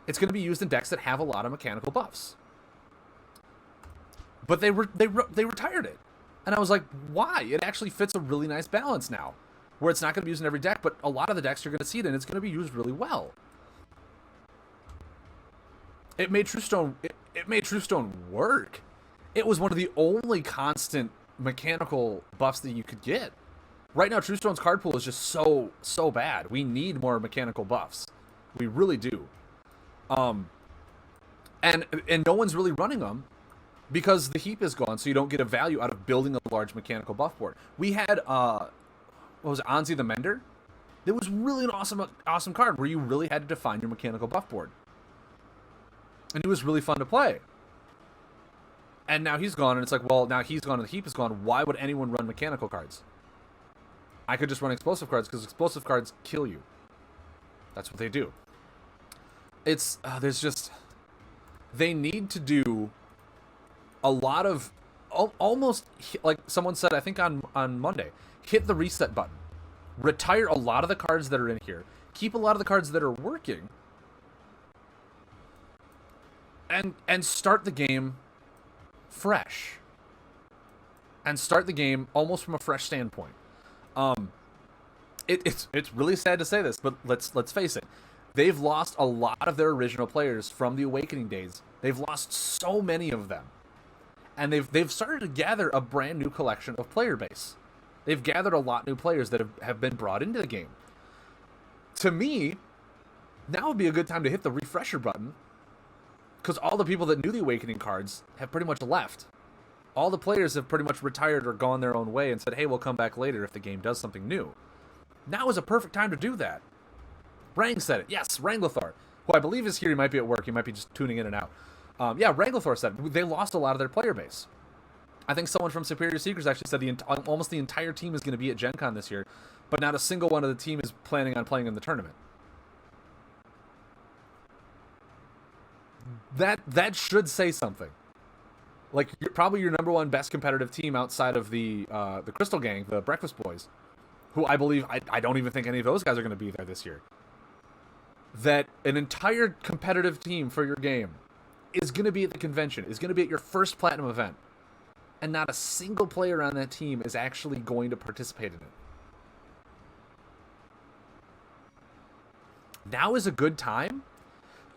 It's going to be used in decks that have a lot of mechanical buffs. But they retired it. And I was like, why? It actually fits a really nice balance now. Where it's not going to be used in every deck, but a lot of the decks you're going to see it in, it's going to be used really well. It made Truestone work. It was one of the only constant mechanical buffs that you could get. Right now, Truestone's card pool is just so bad. We need more mechanical buffs. We really do. And no one's really running them because the Heap is gone, so you don't get a value out of building a large mechanical buff board. We had, what was it, Anzi the Mender? It was really an awesome card where you really had to define your mechanical buff board. And it was really fun to play. And now he's gone, and it's like, well, now he's gone and the Heap is gone. Why would anyone run mechanical cards? I could just run explosive cards because explosive cards kill you. That's what they do. It's, there's just, they need to do a lot of, almost, like someone said, I think on Monday, hit the reset button. Retire a lot of the cards that are in here. Keep a lot of the cards that are working. And start the game fresh. And start the game almost from a fresh standpoint. It's really sad to say this, but let's face it. They've lost a lot of their original players from the Awakening days. They've lost so many of them. And they've started to gather a brand new collection of player base. They've gathered a lot of new players that have been brought into the game. To me, now would be a good time to hit the refresher button. Because all the people that knew the Awakening cards have pretty much left. All the players have pretty much retired or gone their own way and said, hey, we'll come back later if the game does something new. Now is a perfect time to do that. Rang said it. Yes, Wranglothor, who I believe is here. He might be at work. He might be just tuning in and out. Yeah, Wranglothor said it. They lost a lot of their player base. I think someone from Superior Seekers actually said almost the entire team is going to be at Gen Con this year, but not a single one of the team is planning on playing in the tournament. That should say something. Like, probably your number one best competitive team outside of the Crystal Gang, the Breakfast Boys, who I believe, I don't even think any of those guys are going to be there this year. That an entire competitive team for your game is going to be at the convention, is going to be at your first Platinum event, and not a single player on that team is actually going to participate in it. Now is a good time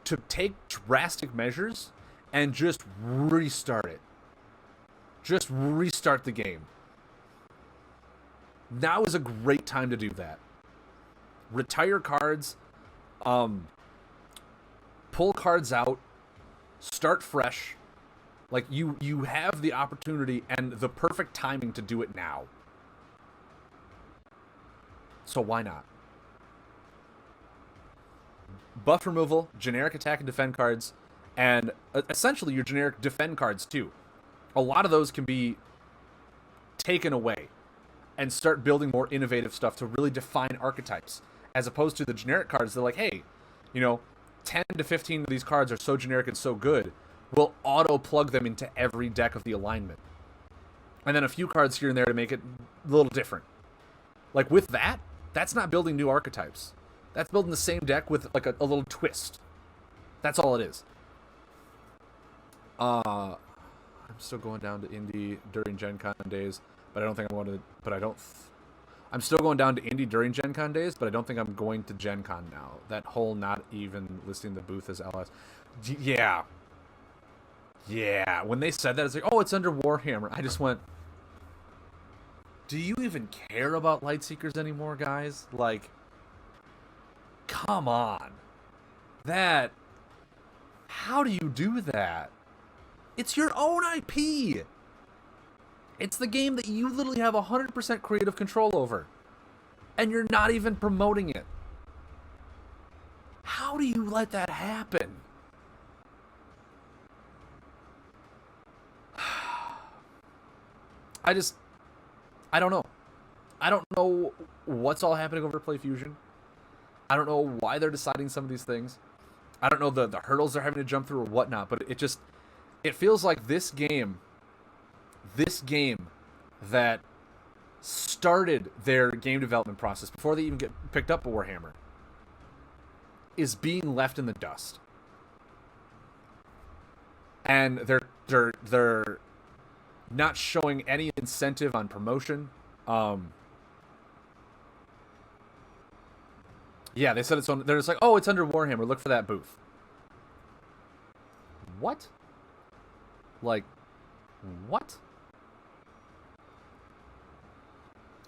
to take drastic measures and just restart it. Just restart the game. Now is a great time to do that. Retire cards, pull cards out, start fresh. Like, you have the opportunity and the perfect timing to do it now. So why not? Buff removal, generic attack and defend cards, and essentially your generic defend cards too. A lot of those can be taken away and start building more innovative stuff to really define archetypes, as opposed to the generic cards. They're like, hey, 10 to 15 of these cards are so generic and so good, we'll auto plug them into every deck of the alignment. and then a few cards here and there to make it a little different. Like with that, that's not building new archetypes. That's building the same deck with like a little twist. That's all it is. I'm still going down to Indy during Gen Con days, but I don't think I'm going to. But I don't. I'm still going down to Indy during Gen Con days, but I don't think I'm going to Gen Con now. That whole not even listing the booth as LS. Yeah. Yeah. When they said that, it's like, oh, it's under Warhammer. I just went, do you even care about Lightseekers anymore, guys? Like, come on. That. How do you do that? It's your own IP. It's the game that you literally have 100% creative control over. And you're not even promoting it. How do you let that happen? I don't know. I don't know what's all happening over Play Fusion. I don't know why they're deciding some of these things. I don't know the hurdles they're having to jump through or whatnot, but it feels like this game that started their game development process before they even get picked up a Warhammer is being left in the dust. And they're not showing any incentive on promotion. Yeah, they said it's on. They're just like, oh, it's under Warhammer. Look for that booth. What? Like, what?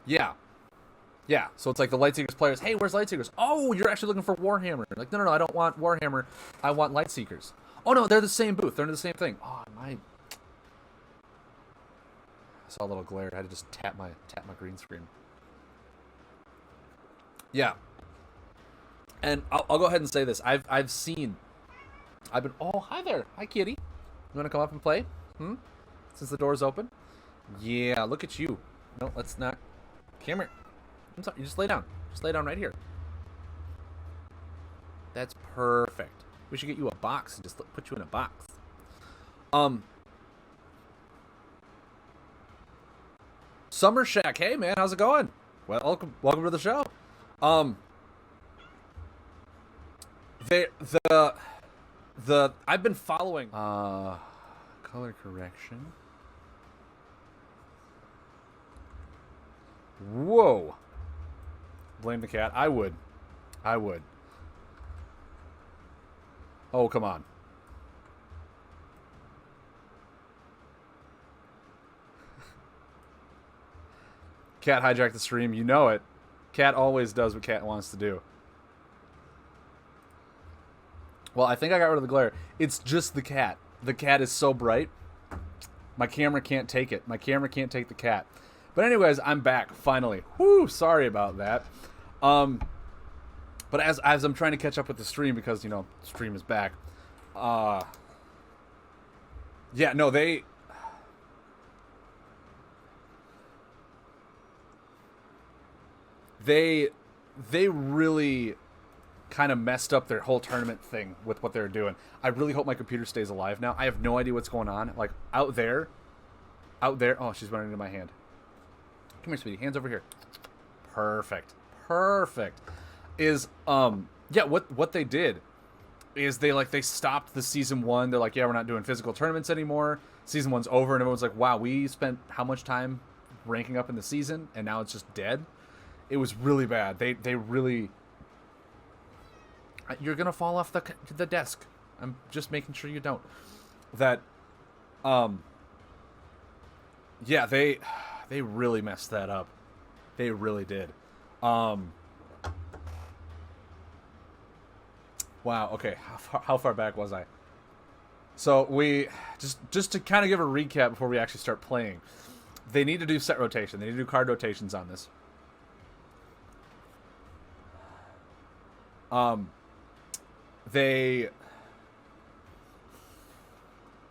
Yeah. Yeah, so it's like the Lightseekers players, hey, where's Lightseekers? Oh, you're actually looking for Warhammer. Like, no, I don't want Warhammer. I want Lightseekers. Oh, no, they're the same booth. They're the same thing. Oh, I saw a little glare. I had to just tap my green screen. Yeah. And I'll go ahead and say this. I've been, oh, hi there. Hi, kitty. You want to come up and play? Since the door's open? Yeah, look at you. No, let's not. Come here. I'm sorry, you just lay down. Just lay down right here. That's perfect. We should get you a box and just put you in a box. Summer Shack. Hey, man, how's it going? Well, welcome to the show. I've been following color correction. Whoa. Blame the cat. I would. Oh, come on. Cat hijacked the stream. You know it. Cat always does what Cat wants to do. Well, I think I got rid of the glare. It's just the cat. The cat is so bright. My camera can't take it. My camera can't take the cat. But anyways, I'm back, finally. Whoo, sorry about that. But as I'm trying to catch up with the stream, because, you know, stream is back. Yeah, no, they really kind of messed up their whole tournament thing with what they're doing. I really hope my computer stays alive now. I have no idea what's going on. Like, out there. Oh, she's running into my hand. Come here, sweetie. Hands over here. Perfect. Is, yeah, what they did is they stopped the season 1. They're like, yeah, we're not doing physical tournaments anymore. Season 1's over, and everyone's like, wow, we spent how much time ranking up in the season, and now it's just dead? It was really bad. They really... You're gonna fall off the desk. I'm just making sure you don't. That, yeah, they really messed that up. They really did. Wow. Okay. How far back was I? So we just to kind of give a recap before we actually start playing. They need to do set rotation. They need to do card rotations on this. They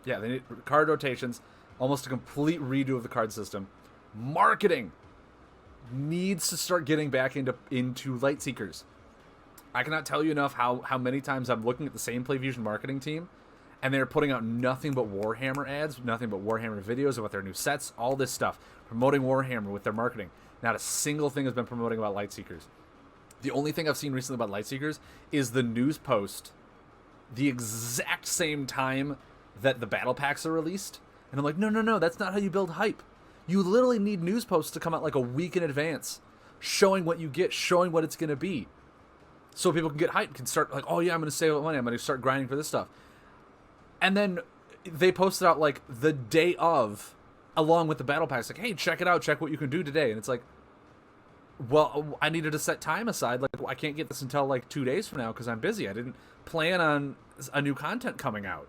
need card rotations, almost a complete redo of the card system. Marketing needs to start getting back into Lightseekers. I cannot tell you enough how many times I'm looking at the same PlayFusion marketing team, And they're putting out nothing but Warhammer ads, nothing but Warhammer videos about their new sets, all this stuff, promoting Warhammer with their marketing. Not a single thing has been promoting about Lightseekers. The only thing I've seen recently about Lightseekers is the news post the exact same time that the battle packs are released. And I'm like, no, that's not how you build hype. You literally need news posts to come out like a week in advance, showing what you get, showing what it's going to be. So people can get hyped, can start like, oh yeah, I'm going to save up money, I'm going to start grinding for this stuff. And then they posted out like the day of, along with the battle packs, like, hey, check it out, check what you can do today. And it's like, well, I needed to set time aside. Like, I can't get this until like 2 days from now because I'm busy. I didn't plan on a new content coming out.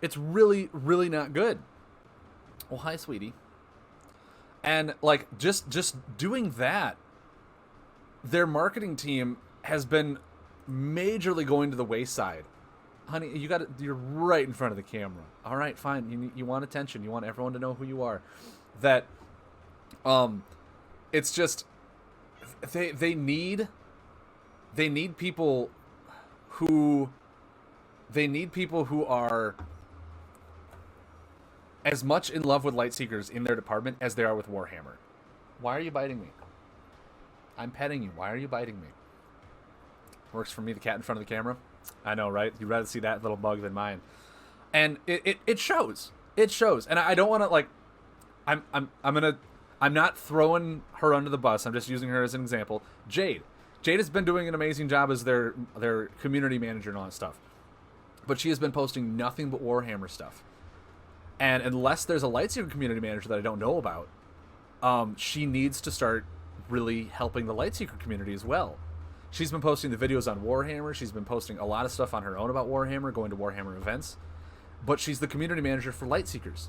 It's really, really not good. Well, hi, sweetie. And like, just doing that, their marketing team has been majorly going to the wayside. Honey, you're right in front of the camera. All right, fine. You want attention. You want everyone to know who you are. That, it's just, they need people who are as much in love with Lightseekers in their department as they are with Warhammer. Why are you biting me? I'm petting you. Why are you biting me? Works for me, the cat in front of the camera. I know, right? You'd rather see that little bug than mine. And it shows. It shows. And I don't want to, like, I'm not throwing her under the bus. I'm just using her as an example. Jade has been doing an amazing job as their community manager and all that stuff. But she has been posting nothing but Warhammer stuff. And unless there's a Lightseeker community manager that I don't know about, she needs to start really helping the Lightseeker community as well. She's been posting the videos on Warhammer. She's been posting a lot of stuff on her own about Warhammer, going to Warhammer events. But she's the community manager for Lightseekers.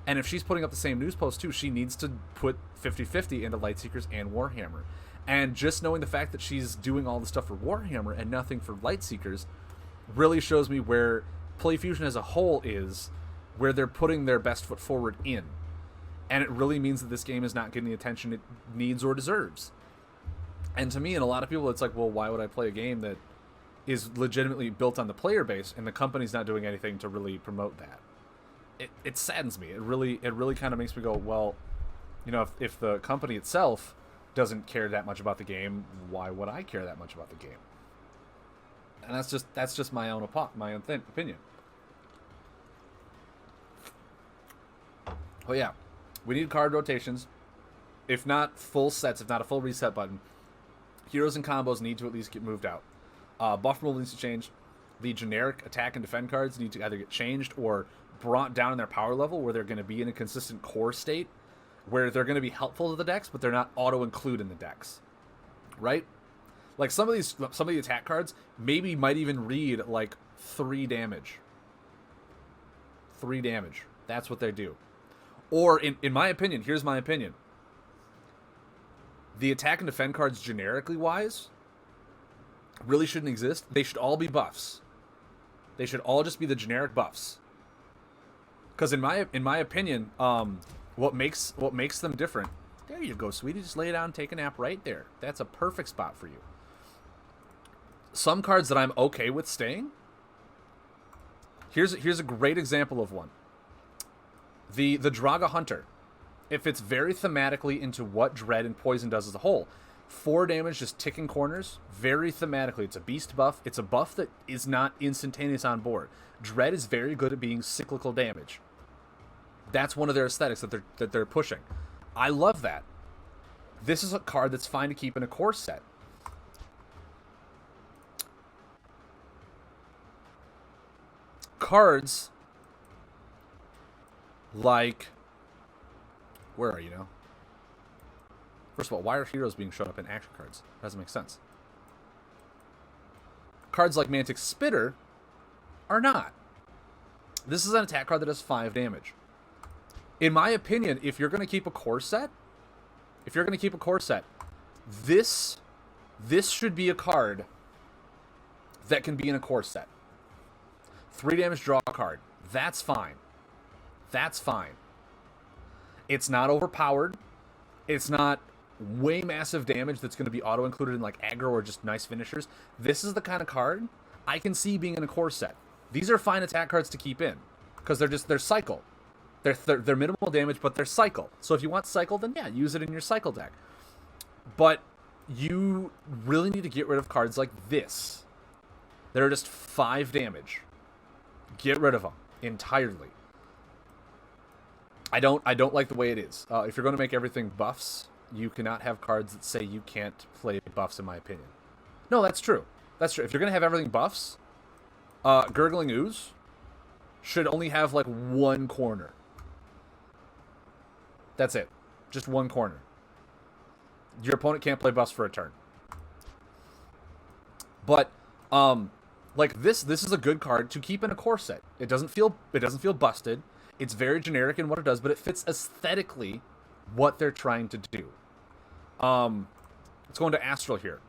And if she's putting up the same news post too, she needs to put 50-50 into Lightseekers and Warhammer. And just knowing the fact that she's doing all the stuff for Warhammer and nothing for Lightseekers really shows me where PlayFusion as a whole is, where they're putting their best foot forward in. And it really means that this game is not getting the attention it needs or deserves. And to me and a lot of people, it's like, well, why would I play a game that is legitimately built on the player base and the company's not doing anything to really promote that? It saddens me. It really kind of makes me go, well, you know, if the company itself doesn't care that much about the game, why would I care that much about the game? And that's just my own opinion. Oh yeah, we need card rotations. If not full sets, if not a full reset button, heroes and combos need to at least get moved out. Buff removal needs to change. The generic attack and defend cards need to either get changed or brought down in their power level, where they're going to be in a consistent core state, where they're going to be helpful to the decks, but they're not auto-include in the decks, right? Like some of the attack cards maybe might even read like 3 damage. 3 damage. That's what they do. Or in my opinion, here's my opinion. The attack and defend cards generically wise really shouldn't exist. They should all be buffs. They should all just be the generic buffs. Because in my opinion, what makes them different? There you go, sweetie. Just lay down and take a nap right there. That's a perfect spot for you. Some cards that I'm okay with staying. Here's a great example of one. The Draga Hunter. It fits very thematically into what Dread and Poison does as a whole. 4 damage, just ticking corners. Very thematically. It's a beast buff. It's a buff that is not instantaneous on board. Dread is very good at being cyclical damage. That's one of their aesthetics that they're pushing. I love that. This is a card that's fine to keep in a core set. Cards like... Where are you now? First of all, why are heroes being shown up in action cards? That doesn't make sense. Cards like Mantic Spitter are not. This is an attack card that does 5 damage. In my opinion, if you're going to keep a core set, this should be a card that can be in a core set. 3 damage, draw a card. That's fine. That's fine. It's not overpowered. It's not way massive damage that's going to be auto-included in like aggro or just nice finishers. This is the kind of card I can see being in a core set. These are fine attack cards to keep in because they're cycle. They're minimal damage, but they're cycle. So if you want cycle, then yeah, use it in your cycle deck. But you really need to get rid of cards like this. They're just 5 damage. Get rid of them entirely. I don't like the way it is. If you're going to make everything buffs, you cannot have cards that say you can't play buffs, in my opinion. No, that's true. That's true. If you're going to have everything buffs, Gurgling Ooze should only have like one corner. That's it. Just one corner. Your opponent can't play buffs for a turn. But like this is a good card to keep in a core set. It doesn't feel busted. It's very generic in what it does, but it fits aesthetically what they're trying to do. Let's go into Astral here.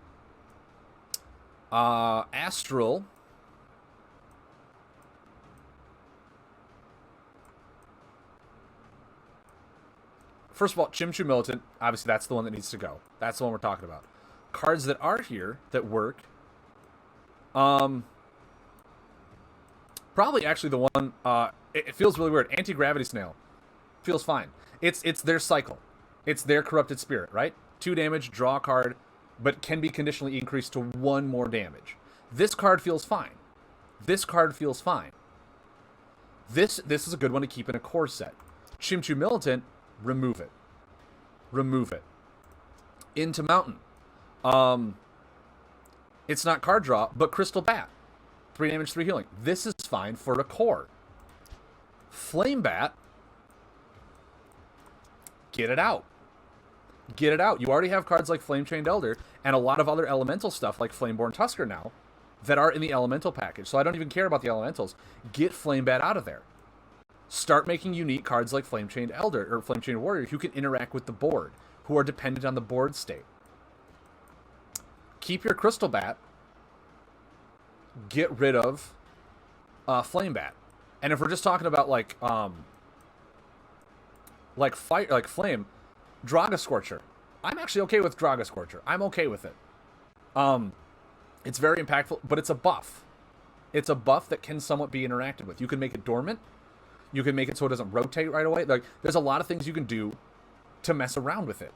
Astral. First of all, Chimchu Militant, obviously that's the one that needs to go. That's the one we're talking about. Cards that are here that work. Probably actually the one, it feels really weird. Anti-Gravity Snail. Feels fine. It's their cycle. It's their Corrupted Spirit, right? 2 damage, draw a card, but can be conditionally increased to 1 more damage. This card feels fine. This card feels fine. This is a good one to keep in a core set. Chimchu Militant, remove it. Remove it. Into Mountain. It's not card draw, but Crystal Bat. 3 damage, 3 healing. This is fine for a core. Flame Bat. Get it out. Get it out. You already have cards like Flame Chained Elder and a lot of other elemental stuff like Flameborn Tusker now that are in the elemental package. So I don't even care about the elementals. Get Flame Bat out of there. Start making unique cards like Flame Chained Elder or Flame Chained Warrior who can interact with the board, who are dependent on the board state. Keep your Crystal Bat. Get rid of Flame Bat. And if we're just talking about like Flame, Draga Scorcher. I'm actually okay with Draga Scorcher. I'm okay with it. It's very impactful, but it's a buff. It's a buff that can somewhat be interacted with. You can make it dormant. You can make it so it doesn't rotate right away. Like, there's a lot of things you can do to mess around with it.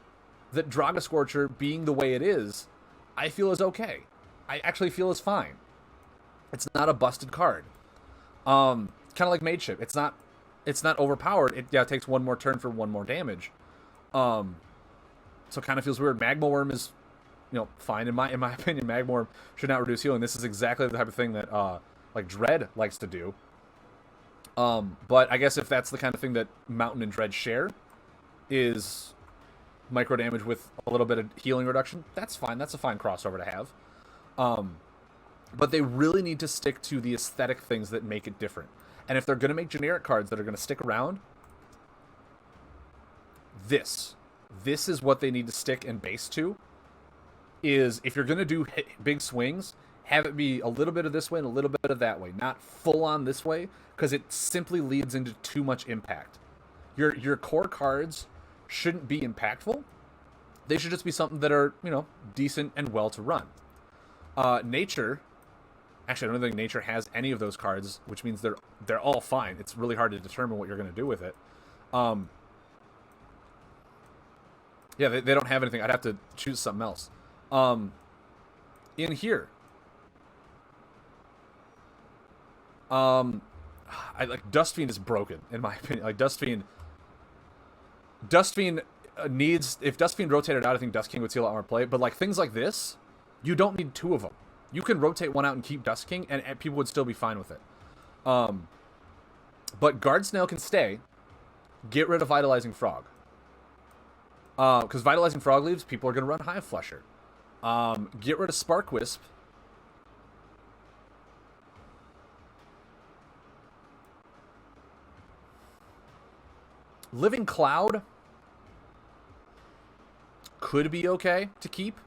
That Draga Scorcher, being the way it is, I feel is okay. I actually feel is fine. It's not a busted card. Kind of like Mage Ship. It's not overpowered. It takes 1 more turn for 1 more damage. So it kind of feels weird. Magma Worm is, fine in my opinion. Magma Worm should not reduce healing. This is exactly the type of thing that like Dread likes to do. But I guess if that's the kind of thing that Mountain and Dread share, is micro damage with a little bit of healing reduction, that's fine. That's a fine crossover to have. But they really need to stick to the aesthetic things that make it different. And if they're going to make generic cards that are going to stick around, this is what they need to stick and base to. Is if you're going to do big swings, have it be a little bit of this way and a little bit of that way, not full on this way, because it simply leads into too much impact. Your core cards shouldn't be impactful. They should just be something that are, decent and well to run. Nature, actually I don't think Nature has any of those cards, which means they're all fine. It's really hard to determine what you're going to do with it. Yeah, they don't have anything. I'd have to choose something else. In here, I like Dustfiend is broken in my opinion. Like Dustfiend needs, if Dustfiend rotated out, I think Dust King would see a lot more play. But like things like this, you don't need 2 of them. You can rotate 1 out and keep Dust King, and people would still be fine with it. But Guard Snail can stay. Get rid of Vitalizing Frog. Because Vitalizing Frog leaves, people are going to run Hive Flusher. Get rid of Spark Wisp. Living Cloud could be okay to keep.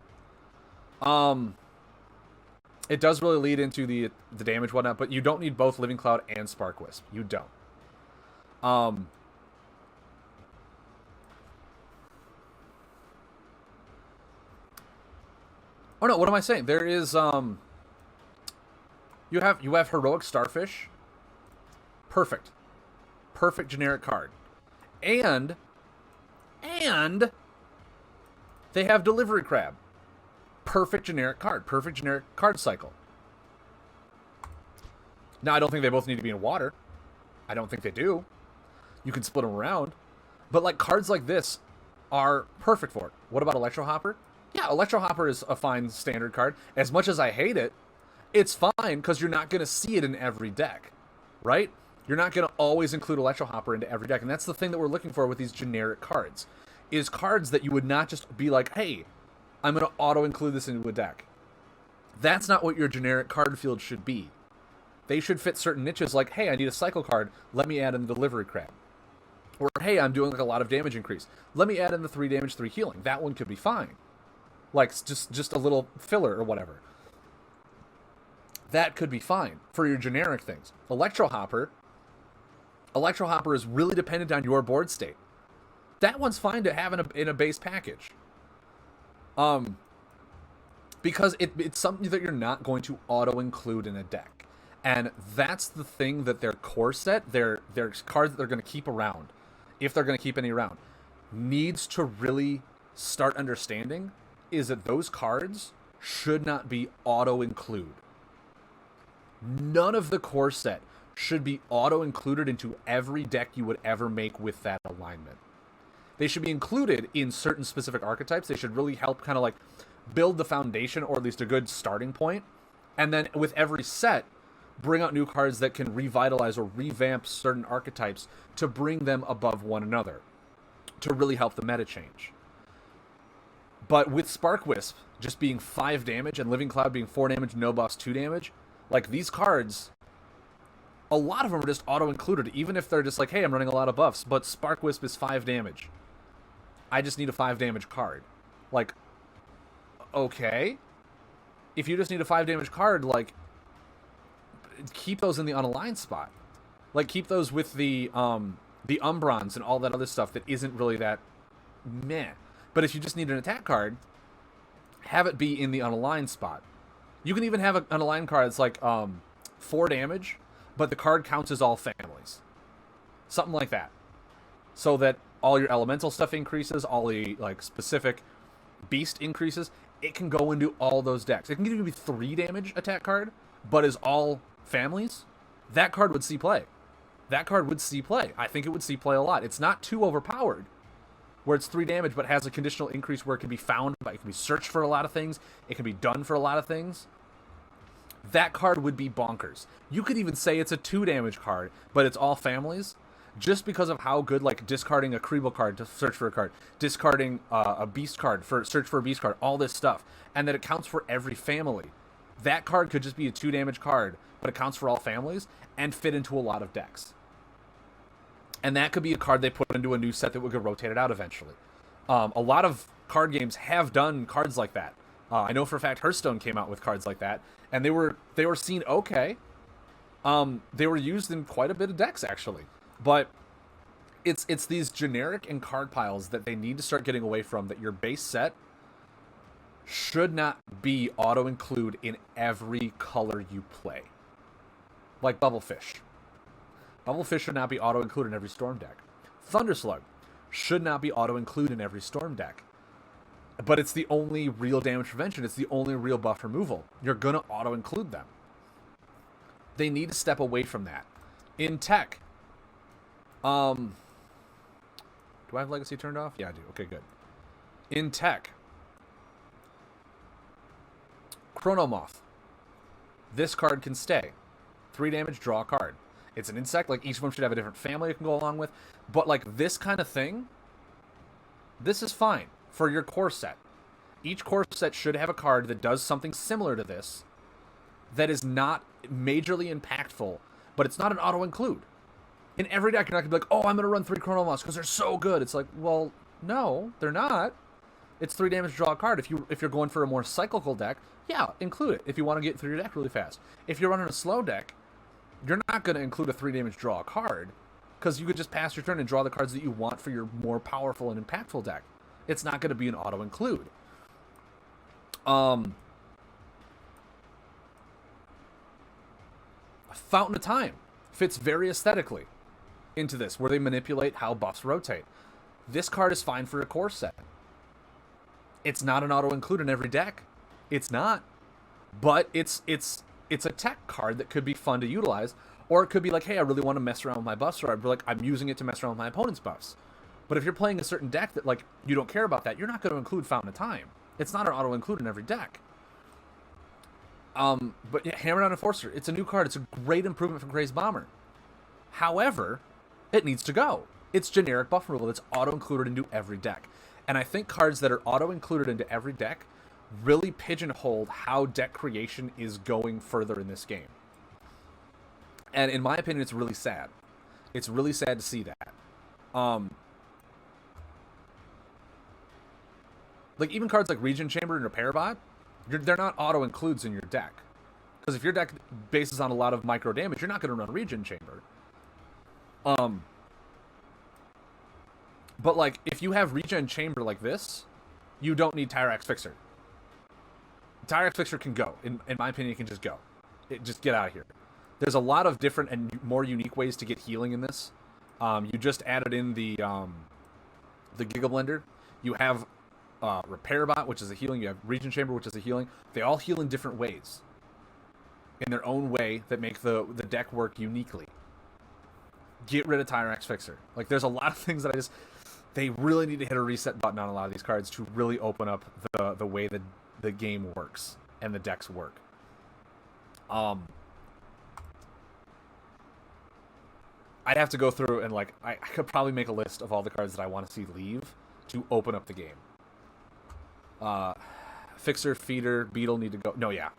It does really lead into the damage whatnot, but you don't need both Living Cloud and Spark Wisp. You don't. Oh no, what am I saying? There is You have Heroic Starfish. Perfect. Perfect generic card. And they have Delivery Crab. Perfect generic card. Perfect generic card cycle. Now, I don't think they both need to be in water. I don't think they do. You can split them around. But like cards like this are perfect for it. What about Electro Hopper? Yeah, Electro Hopper is a fine standard card. As much as I hate it, it's fine because you're not going to see it in every deck, right? You're not going to always include Electro Hopper into every deck. And that's the thing that we're looking for with these generic cards, is cards that you would not just be like, hey, I'm going to auto-include this into a deck. That's not what your generic card field should be. They should fit certain niches like, hey, I need a cycle card. Let me add in the Delivery Crab. Or, hey, I'm doing like a lot of damage increase. Let me add in the 3 damage, 3 healing. That one could be fine. Like, just a little filler or whatever. That could be fine for your generic things. Electro Hopper is really dependent on your board state. That one's fine to have in a base package. Because it's something that you're not going to auto-include in a deck. And that's the thing that their core set, their cards that they're going to keep around, if they're going to keep any around, needs to really start understanding is that those cards should not be auto-include. None of the core set should be auto-included into every deck you would ever make with that alignment. They should be included in certain specific archetypes. They should really help kind of like build the foundation, or at least a good starting point. And then with every set, bring out new cards that can revitalize or revamp certain archetypes to bring them above one another, to really help the meta change. But with Spark Wisp just being 5 damage and Living Cloud being 4 damage, no buffs, 2 damage, like these cards, a lot of them are just auto-included, even if they're just like, hey, I'm running a lot of buffs, but Spark Wisp is 5 damage. I just need a 5 damage card. Like, okay. If you just need a 5 damage card, like, keep those in the unaligned spot. Like, keep those with the Umbrons and all that other stuff that isn't really that meh. But if you just need an attack card, have it be in the unaligned spot. You can even have an unaligned card that's like 4 damage, but the card counts as all families. Something like that. So that all your elemental stuff increases, all the like specific beast increases. It can go into all those decks. It can even be 3 damage attack card, but is all families. That card would see play. That card would see play. I think it would see play a lot. It's not too overpowered, where it's 3 damage, but has a conditional increase where it can be found, but it can be searched for a lot of things. It can be done for a lot of things. That card would be bonkers. You could even say it's a 2 damage card, but it's all families, just because of how good, like discarding a Kriebel card to search for a card, discarding a beast card for search for a beast card, all this stuff, and that it counts for every family. That card could just be a 2 damage card, but it counts for all families and fit into a lot of decks. And that could be a card they put into a new set that would get rotated out eventually. A lot of card games have done cards like that. I know for a fact Hearthstone came out with cards like that, and they were seen okay. They were used in quite a bit of decks actually, but it's these generic and card piles that they need to start getting away from. That your base set should not be auto-include in every color you play. Like Bubblefish. Bubblefish should not be auto-include in every Storm deck. Thunderslug should not be auto-include in every Storm deck. But it's the only real damage prevention. It's the only real buff removal. You're going to auto-include them. They need to step away from that. In tech, do I have Legacy turned off? Yeah, I do. Okay, good. In tech, Chronomoth. This card can stay. 3 damage, draw a card. It's an insect. Like, each of them should have a different family it can go along with. But, like, this kind of thing, this is fine for your core set. Each core set should have a card that does something similar to this that is not majorly impactful, but it's not an auto-include. In every deck, you're not going to be like, oh, I'm going to run 3 Chronomoths because they're so good. It's like, well, no, they're not. It's 3 damage, draw a card. If you're going for a more cyclical deck, yeah, include it if you want to get through your deck really fast. If you're running a slow deck, you're not going to include a 3 damage, draw a card, because you could just pass your turn and draw the cards that you want for your more powerful and impactful deck. It's not going to be an auto-include. Fountain of Time fits very aesthetically into this, where they manipulate how buffs rotate. This card is fine for a core set. It's not an auto-include in every deck. It's not. But it's a tech card that could be fun to utilize. Or it could be like, hey, I really want to mess around with my buffs, or I'm using it to mess around with my opponent's buffs. But if you're playing a certain deck that, like, you don't care about that, you're not going to include Fountain of Time. It's not an auto-include in every deck. But yeah, Hammer Down Enforcer, it's a new card. It's a great improvement from Crazed Bomber. However, it needs to go. It's generic buff removal that's auto-included into every deck. And I think cards that are auto-included into every deck really pigeonhole how deck creation is going further in this game. And in my opinion, it's really sad. It's really sad to see that. Like, even cards like Regen Chamber and Repair Bot, they're not auto-includes in your deck. Because if your deck bases on a lot of micro damage, you're not going to run Regen Chamber. But, like, if you have Regen Chamber like this, you don't need Tyrax Fixer. Tyrax Fixer can go. In my opinion, it can just go. Just get out of here. There's a lot of different and more unique ways to get healing in this. You just added in the Giga Blender. You have Repair Bot, which is a healing. You have Regen Chamber, which is a healing. They all heal in different ways. In their own way that make the deck work uniquely. Get rid of Tyrax Fixer. Like, there's a lot of things that they really need to hit a reset button on a lot of these cards to really open up the way that the game works and the decks work. I'd have to go through and, like, I could probably make a list of all the cards that I want to see leave to open up the game. Fixer, Feeder, Beetle need to go. No, yeah.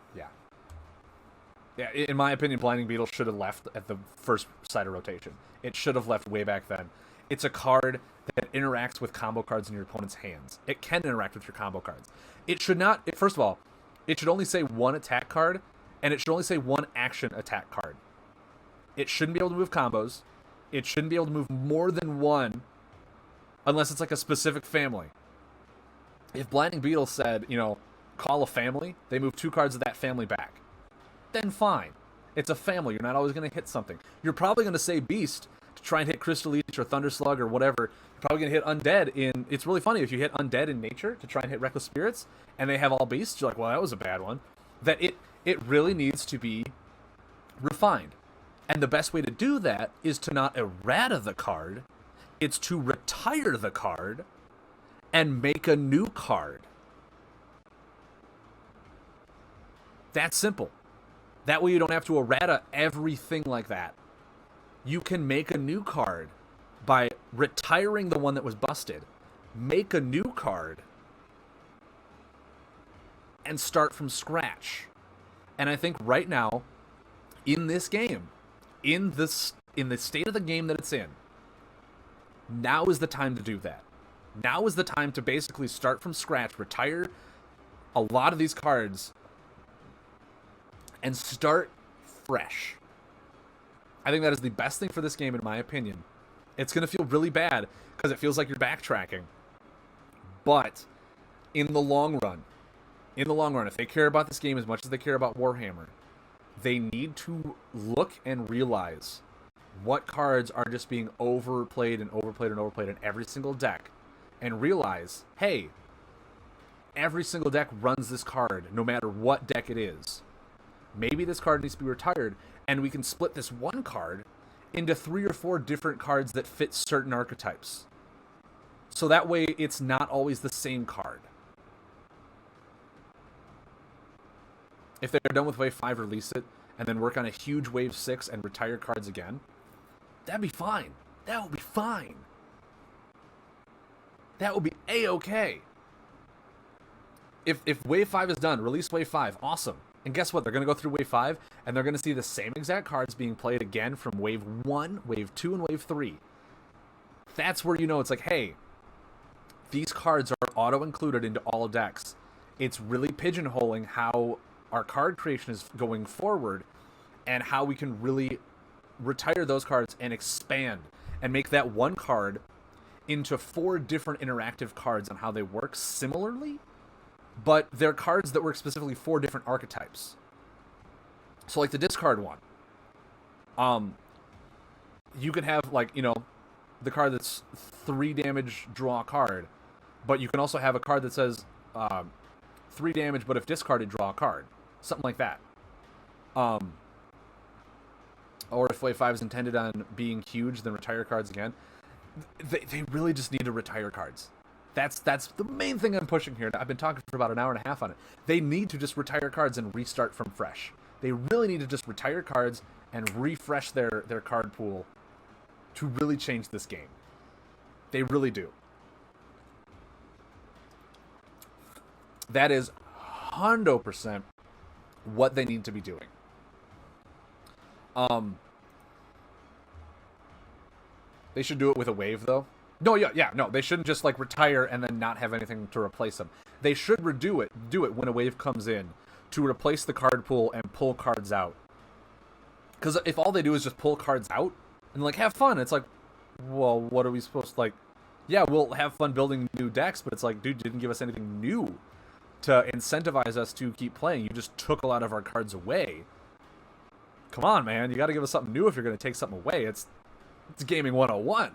In my opinion, Blinding Beetle should have left at the first side of rotation. It should have left way back then. It's a card that interacts with combo cards in your opponent's hands. It can interact with your combo cards. It should not. First of all, it should only say one attack card, and it should only say one action attack card. It shouldn't be able to move combos. It shouldn't be able to move more than one, unless it's like a specific family. If Blinding Beetle said, call a family, they move 2 cards of that family back. Then fine. It's a family. You're not always going to hit something. You're probably going to say Beast to try and hit Crystal Leech or Thunder Slug or whatever. You're probably going to hit Undead in... It's really funny. If you hit Undead in Nature to try and hit Reckless Spirits, and they have all Beasts, you're like, well, that was a bad one. That it really needs to be refined. And the best way to do that is to not errata the card. It's to retire the card and make a new card. That's simple. That way you don't have to errata everything like that. You can make a new card by retiring the one that was busted. Make a new card and start from scratch. And I think right now, in this game, in the state of the game that it's in, now is the time to do that. Now is the time to basically start from scratch, retire a lot of these cards, and start fresh. I think that is the best thing for this game, in my opinion. It's going to feel really bad, because it feels like you're backtracking. But, in the long run, if they care about this game as much as they care about Warhammer, they need to look and realize what cards are just being overplayed and overplayed and overplayed in every single deck, and realize, hey, every single deck runs this card, no matter what deck it is. Maybe this card needs to be retired, and we can split this one card into 3 or 4 different cards that fit certain archetypes. So that way, it's not always the same card. If they're done with Wave 5, release it, and then work on a huge Wave 6 and retire cards again, that'd be fine. That would be fine. That would be A-okay. If Wave 5 is done, release Wave 5, awesome. And guess what? They're going to go through Wave 5, and they're going to see the same exact cards being played again from Wave 1, Wave 2, and Wave 3. That's where you know it's like, hey, these cards are auto-included into all decks. It's really pigeonholing how our card creation is going forward, and how we can really retire those cards and expand, and make that one card into 4 different interactive cards on how they work similarly, but they're cards that work specifically for different archetypes. So like the discard one. You can have, like, the card that's 3 damage, draw a card, but you can also have a card that says 3 damage, but if discarded, draw a card. Something like that. Or if Wave 5 is intended on being huge, then retire cards again. They really just need to retire cards. That's the main thing I'm pushing here. I've been talking for about an hour and a half on it. They need to just retire cards and restart from fresh. They really need to just retire cards and refresh their card pool to really change this game. They really do. That is 100% what they need to be doing. They should do it with a wave, though. No, no. They shouldn't just, like, retire and then not have anything to replace them. They should do it when a wave comes in to replace the card pool and pull cards out. Because if all they do is just pull cards out and, like, have fun, it's like, well, what are we supposed to, like... Yeah, we'll have fun building new decks, but it's like, dude, you didn't give us anything new to incentivize us to keep playing. You just took a lot of our cards away. Come on, man. You got to give us something new if you're going to take something away. It's gaming 101.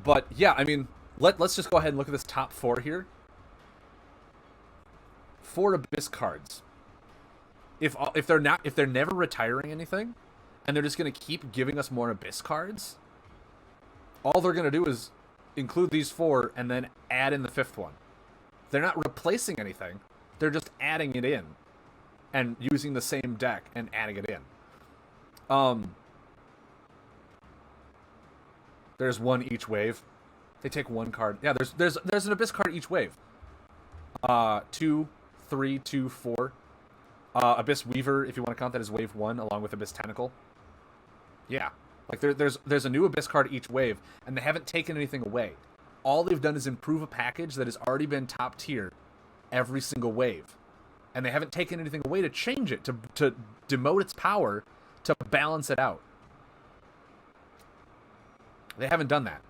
But yeah, I mean, let's just go ahead and look at this top 4 here. 4 Abyss cards. If they're never retiring anything, and they're just going to keep giving us more Abyss cards, all they're going to do is include these 4 and then add in the 5th one. They're not replacing anything. They're just adding it in and using the same deck and adding it in. There's 1 each wave. They take 1 card. Yeah, there's an Abyss card each wave. 2, 3, 2, 4. Abyss Weaver, if you want to count that as wave 1, along with Abyss Tentacle. Yeah. Like, there's a new Abyss card each wave, and they haven't taken anything away. All they've done is improve a package that has already been top tier every single wave. And they haven't taken anything away to change it, to demote its power, to balance it out. They haven't done that.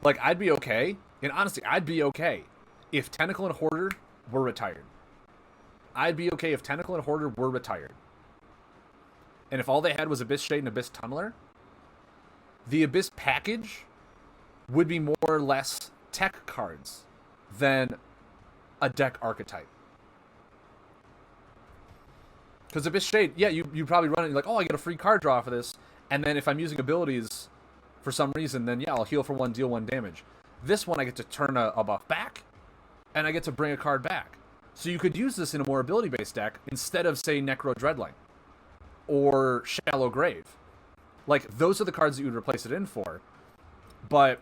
Like, I'd be okay, and honestly, I'd be okay if Tentacle and Hoarder were retired. I'd be okay if Tentacle and Hoarder were retired. And if all they had was Abyss Shade and Abyss Tunneler, the Abyss package would be more or less tech cards than a deck archetype. Because Abyss Shade, yeah, you probably run it, you're like, oh, I get a free card draw for this, and then if I'm using abilities for some reason, then yeah, I'll heal for 1, deal 1 damage. This one, I get to turn a buff back, and I get to bring a card back. So you could use this in a more ability-based deck instead of, say, Necro Dreadling or Shallow Grave. Like, those are the cards that you would replace it in for. But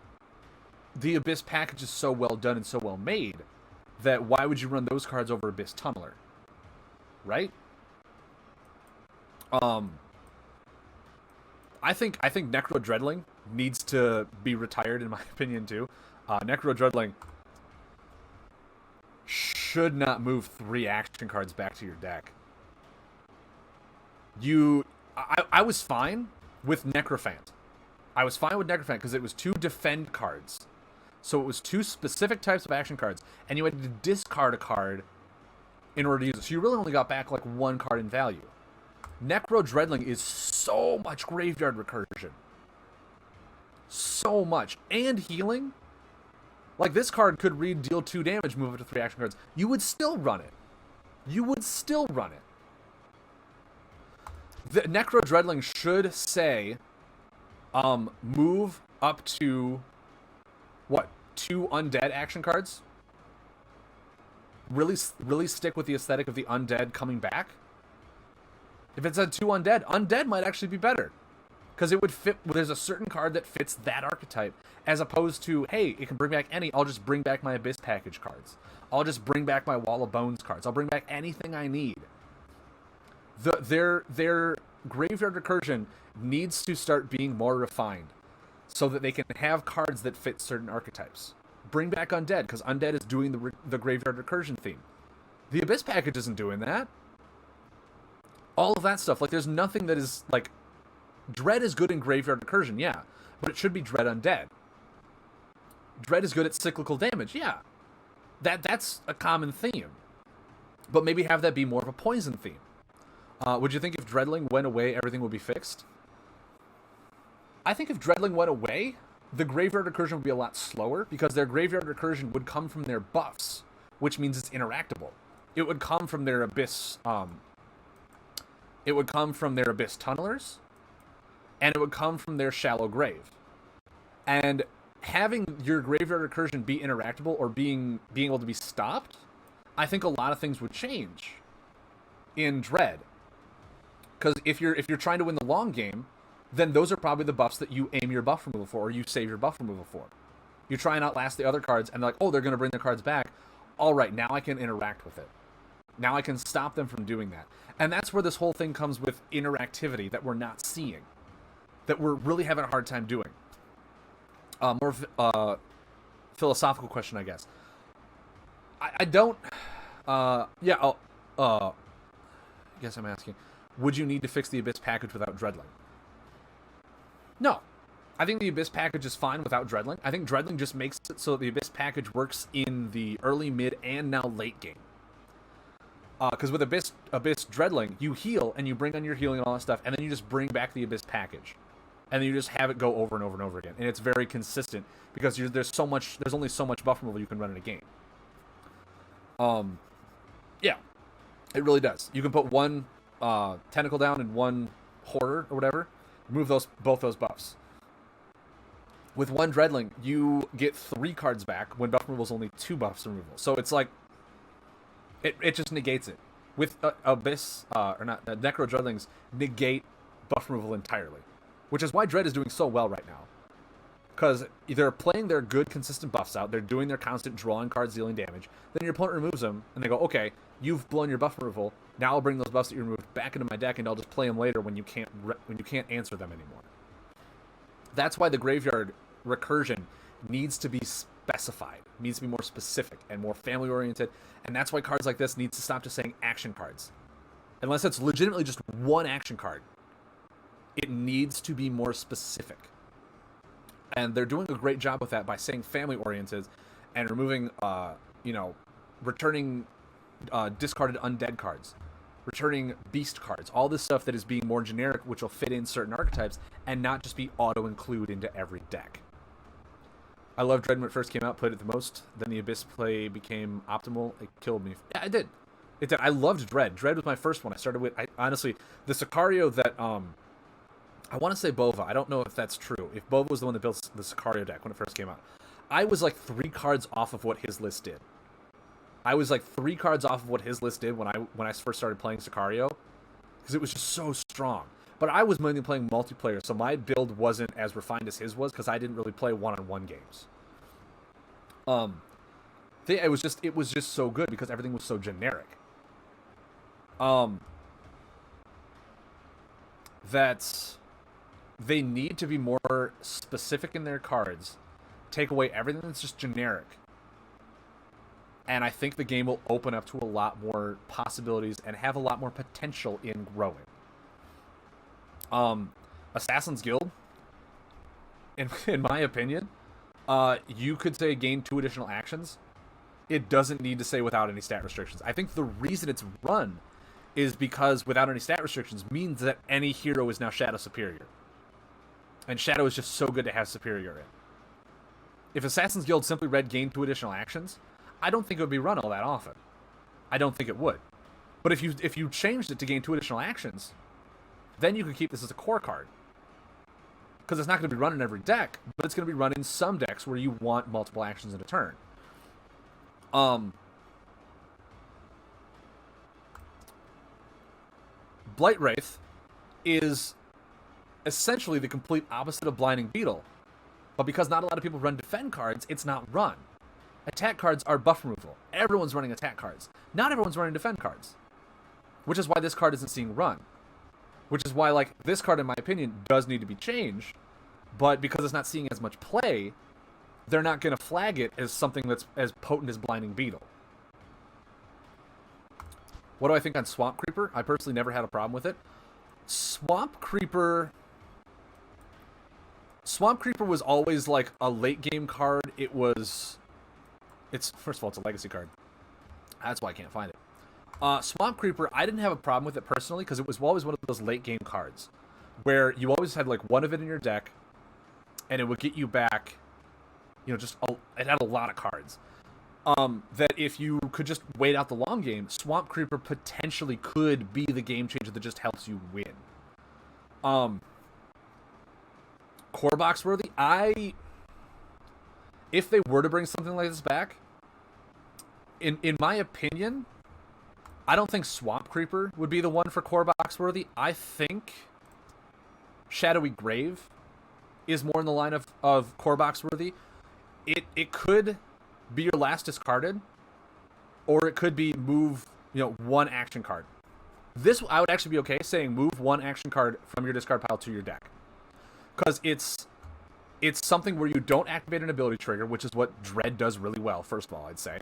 the Abyss package is so well done and so well made that why would you run those cards over Abyss Tunneler? Right? I think Necro Dreadling needs to be retired, in my opinion, too. Necro Dreadling should not move 3 action cards back to your deck. I was fine with Necrophant. I was fine with Necrophant because it was 2 defend cards. So it was 2 specific types of action cards, and you had to discard a card in order to use it. So you really only got back like 1 card in value. Necro Dreadling is so much graveyard recursion. So much. And healing. Like, this card could read deal 2 damage, move up to 3 action cards. You would still run it. You would still run it. The Necro Dreadling should say, move up to, what, 2 undead action cards? Really stick with the aesthetic of the undead coming back? If it said 2 undead, undead might actually be better. Because it would fit, there's a certain card that fits that archetype, as opposed to, hey, it can bring back any, I'll just bring back my Abyss package cards. I'll just bring back my Wall of Bones cards. I'll bring back anything I need. Their graveyard recursion needs to start being more refined, so that they can have cards that fit certain archetypes. Bring back undead, because undead is doing the graveyard recursion theme. The Abyss package isn't doing that. All of that stuff, like, there's nothing that is, like, Dread is good in graveyard recursion, yeah, but it should be Dread undead. Dread is good at cyclical damage, yeah. That's a common theme. but maybe have that be more of a poison theme. Would you think if Dreadling went away, everything would be fixed? I think if Dreadling went away, the graveyard recursion would be a lot slower, because their graveyard recursion would come from their buffs, which means it's interactable. It would come from their abyss. It would come from their abyss tunnelers, and it would come from their shallow grave. And having your graveyard recursion be interactable or being able to be stopped, I think a lot of things would change in Dread. Because if you're trying to win the long game, then those are probably the buffs that you aim your buff removal for, or you save your buff removal for. You try and outlast the other cards, and they're like, oh, they're going to bring their cards back. All right, now I can interact with it. Now I can stop them from doing that. And that's where this whole thing comes with interactivity that we're not seeing, that we're really having a hard time doing. More philosophical question, I guess. I don't... I guess I'm asking, would you need to fix the Abyss package without Dreadling? No. I think the Abyss package is fine without Dreadling. I think Dreadling just makes it so that the Abyss package works in the early, mid, and now late game. Because with Abyss Dreadling, you heal, and you bring on your healing and all that stuff, and then you just bring back the Abyss package. And then you just have it go over and over and over again. And it's very consistent, because there's only so much buff removal you can run in a game. Yeah. It really does. You can put one Tentacle down and one Horror, or whatever. Remove both those buffs. With one Dreadling, you get 3 cards back when buff removal is only 2 buffs removal. So it's like, it just negates it. With Abyss, Necro Dreadlings negate buff removal entirely. Which is why Dread is doing so well right now. Because they're playing their good, consistent buffs out. They're doing their constant drawing cards, dealing damage. Then your opponent removes them, and they go, okay, you've blown your buff removal. Now I'll bring those buffs that you removed back into my deck, and I'll just play them later when you can't answer them anymore. That's why the graveyard recursion needs to be specified. It needs to be more specific and more family-oriented. And that's why cards like this need to stop just saying action cards. Unless it's legitimately just one action card. It needs to be more specific. And they're doing a great job with that by saying family-oriented and removing, returning discarded undead cards, returning beast cards, all this stuff that is being more generic, which will fit in certain archetypes and not just be auto-include into every deck. I loved Dread when it first came out, played it the most. Then the Abyss play became optimal. It killed me. Yeah, it did. It did. I loved Dread. Dread was my first one. I started with, honestly, the Sicario that, I want to say Bova. I don't know if that's true. If Bova was the one that built the Sicario deck when it first came out. I was like 3 cards off of what his list did. I was like 3 cards off of what his list did when I first started playing Sicario. Because it was just so strong. But I was mainly playing multiplayer, so my build wasn't as refined as his was, because I didn't really play one-on-one games. It was just so good because everything was so generic. That they need to be more specific in their cards, take away everything that's just generic, and I think the game will open up to a lot more possibilities and have a lot more potential in growing. Assassin's Guild, in my opinion, you could say gain 2 additional actions. It doesn't need to say without any stat restrictions. I think the reason it's run is because without any stat restrictions means that any hero is now Shadow Superior. And Shadow is just so good to have Superior in. If Assassin's Guild simply read gain 2 additional actions, I don't think it would be run all that often. I don't think it would. But if you changed it to gain 2 additional actions, then you could keep this as a core card. Because it's not going to be run in every deck, but it's going to be run in some decks where you want multiple actions in a turn. Blightwraith is essentially the complete opposite of Blinding Beetle. But because not a lot of people run defend cards, it's not run. Attack cards are buff removal. Everyone's running attack cards. Not everyone's running defend cards. Which is why this card isn't seeing run. Which is why, like, this card, in my opinion, does need to be changed. But because it's not seeing as much play, they're not going to flag it as something that's as potent as Blinding Beetle. What do I think on Swamp Creeper? I personally never had a problem with it. Swamp Creeper was always like a late game card. It's first of all, it's a legacy card. That's why I can't find it. Swamp Creeper, I didn't have a problem with it personally because it was always one of those late game cards where you always had like one of it in your deck, and it would get you back, it had a lot of cards. That if you could just wait out the long game, Swamp Creeper potentially could be the game changer that just helps you win. Core box worthy, if they were to bring something like this back, in my opinion, I don't think Swamp Creeper would be the one for core box worthy. I think Shadowy Grave is more in the line of core box worthy. It could be your last discarded, or it could be move, one action card. This, I would actually be okay saying move one action card from your discard pile to your deck. Because it's something where you don't activate an ability trigger, which is what Dread does really well, first of all, I'd say.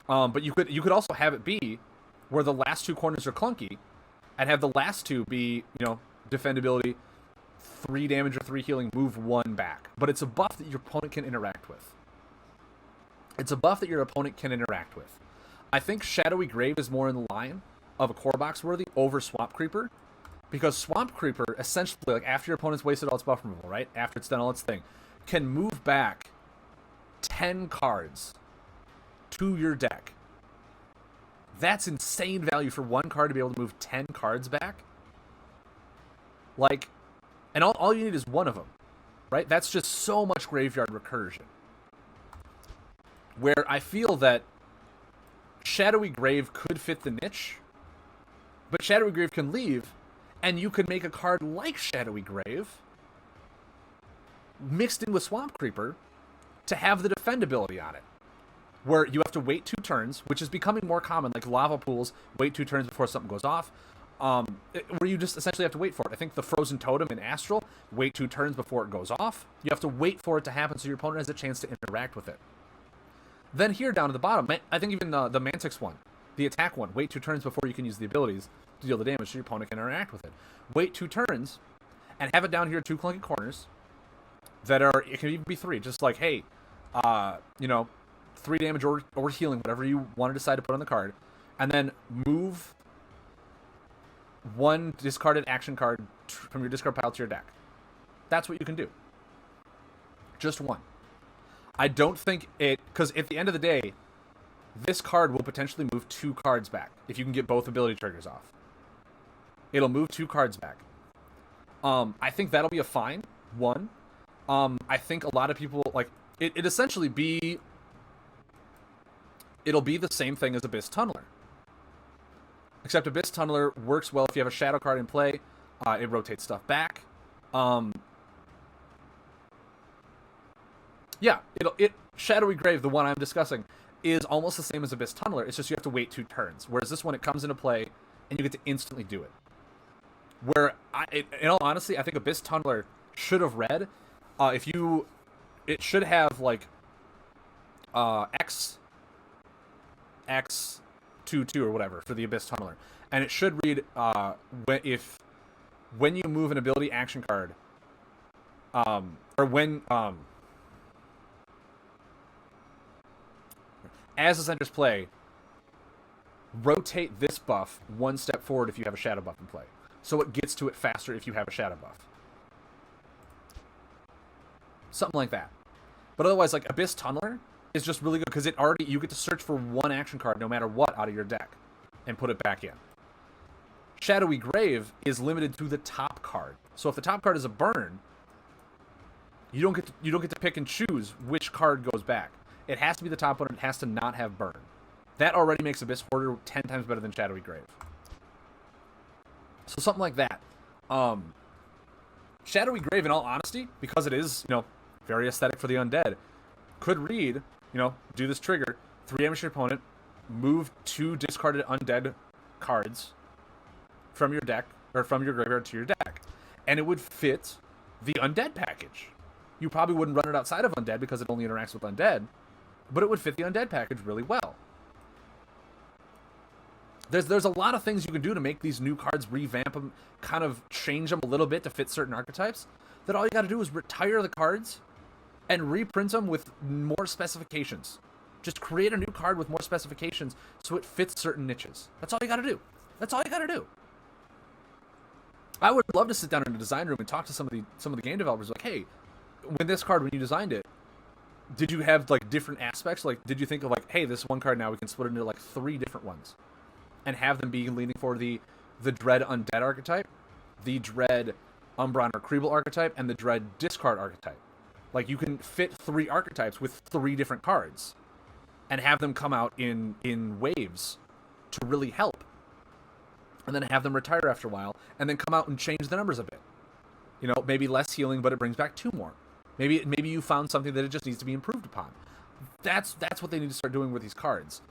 But you could also have it be where the last two corners are clunky, and have the last two be, defendability, 3 damage or 3 healing, move 1 back. But it's a buff that your opponent can interact with. I think Shadowy Grave is more in the line of a core box worthy over Swamp Creeper, because Swamp Creeper, essentially, like after your opponent's wasted all its buff removal, right? After it's done all its thing, can move back 10 cards to your deck. That's insane value for one card to be able to move 10 cards back. Like, and all you need is one of them, right? That's just so much graveyard recursion. Where I feel that Shadowy Grave could fit the niche, but Shadowy Grave can leave, and you could make a card like Shadowy Grave mixed in with Swamp Creeper to have the defendability on it. Where you have to wait 2 turns, which is becoming more common, like lava pools, wait 2 turns before something goes off, where you just essentially have to wait for it. I think the Frozen Totem in Astral, wait 2 turns before it goes off. You have to wait for it to happen so your opponent has a chance to interact with it. Then here down to the bottom, I think even the Mantix one, the attack one, wait 2 turns before you can use the abilities to deal the damage so your opponent can interact with it. Wait 2 turns, and have it down here 2 clunky corners that are, it can even be 3, just like, hey, 3 damage or healing, whatever you want to decide to put on the card, and then move 1 discarded action card from your discard pile to your deck. That's what you can do. Just 1. I don't think because at the end of the day, this card will potentially move 2 cards back if you can get both ability triggers off. It'll move 2 cards back. I think that'll be a fine 1. I think a lot of people, like, it essentially it'll be the same thing as Abyss Tunneler. Except Abyss Tunneler works well if you have a shadow card in play. It rotates stuff back. Shadowy Grave, the one I'm discussing, is almost the same as Abyss Tunneler. It's just you have to wait 2 turns. Whereas this one, it comes into play, and you get to instantly do it. Where, in all honesty, I think Abyss Tunneler should have read, it should have, like, X 2/2 or whatever for the Abyss Tunneler. And it should read, when you move an ability action card, as this enters play, rotate this buff 1 step forward if you have a shadow buff in play. So it gets to it faster if you have a shadow buff. Something like that. But otherwise, like, Abyss Tunneler is just really good because you get to search for 1 action card no matter what out of your deck and put it back in. Shadowy Grave is limited to the top card. So if the top card is a burn, you don't get to pick and choose which card goes back. It has to be the top one, and it has to not have burn. That already makes Abyss Hoarder 10 times better than Shadowy Grave. So something like that. Shadowy Grave, in all honesty, because it is, very aesthetic for the undead, could read, do this trigger, 3 damage to your opponent, move 2 discarded undead cards from your deck, or from your graveyard to your deck. And it would fit the undead package. You probably wouldn't run it outside of undead because it only interacts with undead, but it would fit the undead package really well. There's a lot of things you can do to make these new cards, revamp them, kind of change them a little bit to fit certain archetypes, that all you got to do is retire the cards and reprint them with more specifications. Just create a new card with more specifications so it fits certain niches. That's all you got to do. That's all you got to do. I would love to sit down in a design room and talk to some of the game developers. Like, hey, when you designed it, did you have like different aspects? Like, did you think of like, hey, this one card now we can split it into like 3 different ones, and have them be leaning for the Dread Undead archetype, the Dread Umbron or Kriebel archetype, and the Dread Discard archetype. Like, you can fit 3 archetypes with 3 different cards, and have them come out in waves to really help. And then have them retire after a while, and then come out and change the numbers a bit. You know, maybe less healing, but it brings back 2 more. Maybe you found something that it just needs to be improved upon. That's what they need to start doing with these cards.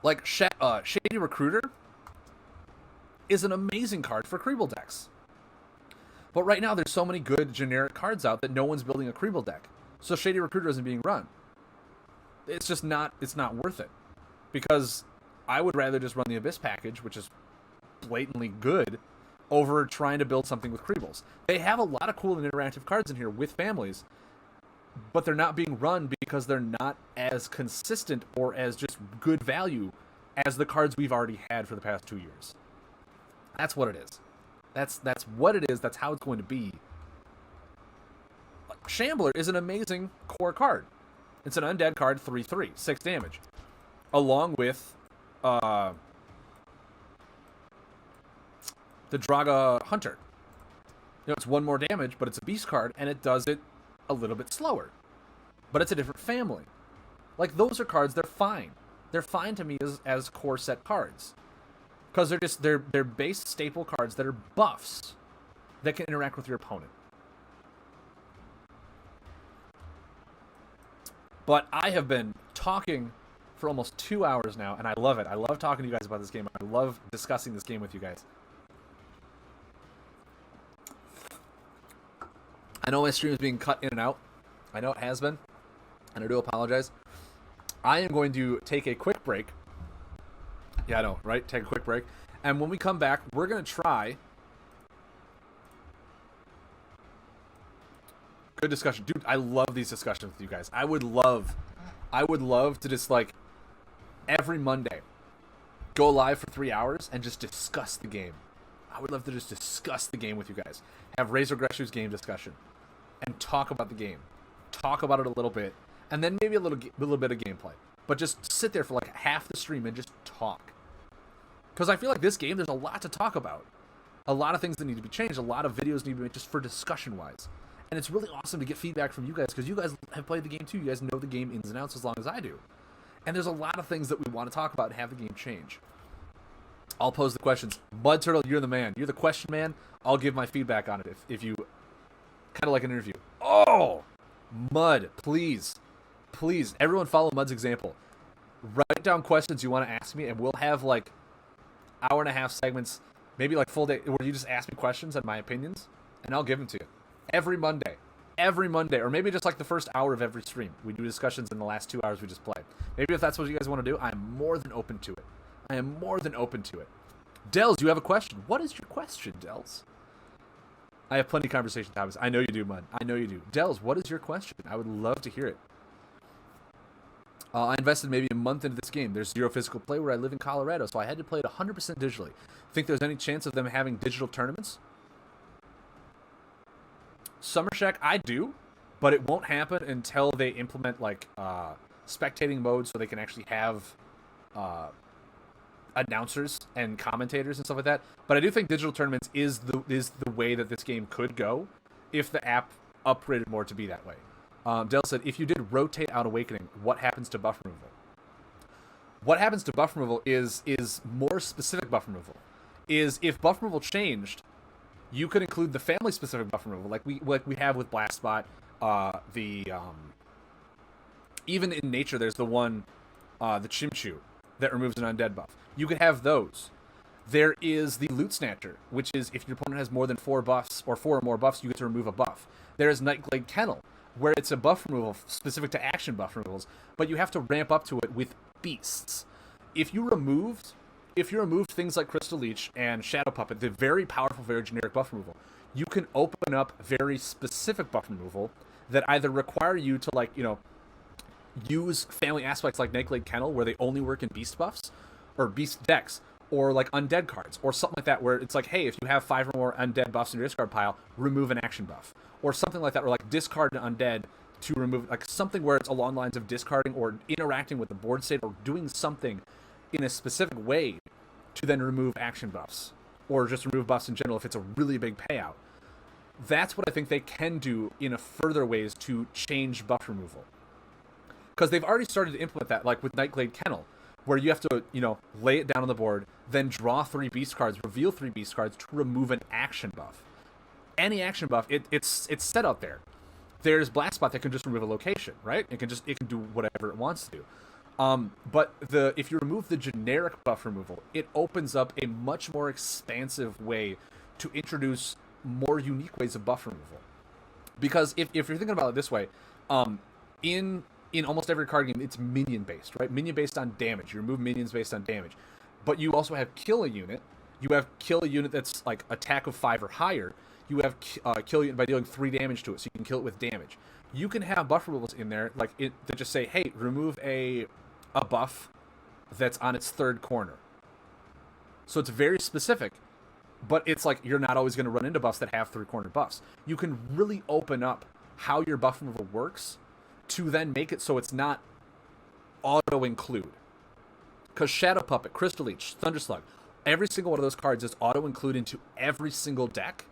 Like, Shady Recruiter is an amazing card for Kriebel decks. But right now, there's so many good generic cards out that no one's building a Kriebel deck. So Shady Recruiter isn't being run. It's just not worth it. Because I would rather just run the Abyss package, which is blatantly good, over trying to build something with Kriebels. They have a lot of cool and interactive cards in here with families, but they're not being run because they're not as consistent or as just good value as the cards we've already had for the past 2 years. That's what it is. That's what it is. That's how it's going to be. Shambler is an amazing core card. It's an undead card, 3/3, 6 damage. Along with the Draga Hunter. You know, it's 1 more damage, but it's a beast card, and it does it a little bit slower. But it's a different family. Like, those are cards, they're fine. They're fine to me as core set cards. Because they're base staple cards that are buffs that can interact with your opponent. But I have been talking for almost 2 hours now, and I love it. I love talking to you guys about this game. I love discussing this game with you guys. I know my stream is being cut in and out. I know it has been, and I do apologize. I am going to take a quick break. Yeah, I know, right? Take a quick break. And when we come back, we're going to try... Good discussion. Dude, I love these discussions with you guys. I would love to just, like, every Monday, go live for 3 hours and just discuss the game. I would love to just discuss the game with you guys. Have Razor Greshu's game discussion. And talk about the game. Talk about it a little bit. And then maybe a little bit of gameplay. But just sit there for like half the stream and just talk. Because I feel like this game, there's a lot to talk about. A lot of things that need to be changed. A lot of videos need to be made just for discussion-wise. And it's really awesome to get feedback from you guys, because you guys have played the game too. You guys know the game ins and outs as long as I do. And there's a lot of things that we want to talk about and have the game change. I'll pose the questions. Mud Turtle, you're the man. You're the question man. I'll give my feedback on it if you... Kind of like an interview. Oh! Mud, please. Please, everyone follow Mud's example. Write down questions you want to ask me, and we'll have like 1.5 segments, maybe like full day, where you just ask me questions and my opinions, and I'll give them to you. Every Monday. Every Monday. Or maybe just like the first hour of every stream. We do discussions in the last 2 hours we just played. Maybe if that's what you guys want to do, I'm more than open to it. I am more than open to it. Dells, you have a question. What is your question, Dells? I have plenty of conversation topics. I know you do, Mud. I know you do. Dells, what is your question? I would love to hear it. I invested maybe a month into this game. There's 0 physical play where I live in Colorado, so I had to play it 100% digitally. Think there's any chance of them having digital tournaments? Summer Shack, I do, but it won't happen until they implement like spectating mode, so they can actually have announcers and commentators and stuff like that. But I do think digital tournaments is the way that this game could go if the app upgraded more to be that way. Dell said, if you did rotate out Awakening, what happens to buff removal? What happens to buff removal is more specific buff removal. Is if buff removal changed, you could include the family specific buff removal, like we have with Blast Spot. Even in nature, there's the one, the Chimchu, that removes an undead buff. You could have those. There is the Loot Snatcher, which is if your opponent has more than 4 buffs, or 4 or more buffs, you get to remove a buff. There is Nightglade Kennel, where it's a buff removal specific to action buff removals, but you have to ramp up to it with beasts. If you removed things like Crystal Leech and Shadow Puppet, the very powerful, very generic buff removal, you can open up very specific buff removal that either require you to, like, you know, use family aspects like Nightglade Kennel, where they only work in beast buffs or beast decks, or like undead cards, or something like that, where it's like, hey, if you have 5 or more undead buffs in your discard pile, remove an action buff, or something like that, or like discard an undead to remove, like something where it's along the lines of discarding or interacting with the board state or doing something in a specific way to then remove action buffs, or just remove buffs in general if it's a really big payout. That's what I think they can do in a further ways to change buff removal. Because they've already started to implement that, like with Nightglade Kennel, where you have to, lay it down on the board, then draw 3 beast cards, reveal 3 beast cards to remove an action buff. Any action buff, it's set out there. There's Blast Spot that can just remove a location, right? It can do whatever it wants to do. But if you remove the generic buff removal, it opens up a much more expansive way to introduce more unique ways of buff removal. Because if you're thinking about it this way, in almost every card game, it's minion based, right? Minion based on damage. You remove minions based on damage. But you also have kill a unit. You have kill a unit that's like attack of 5 or higher. You have kill a unit by dealing 3 damage to it, so you can kill it with damage. You can have buff removals in there, like that just say, hey, remove a buff that's on its 3rd corner. So it's very specific, but it's like you're not always going to run into buffs that have 3-corner buffs. You can really open up how your buff removal works to then make it so it's not auto-include. Because Shadow Puppet, Crystal Leech, Thunderslug, every single one of those cards is auto-include into every single deck.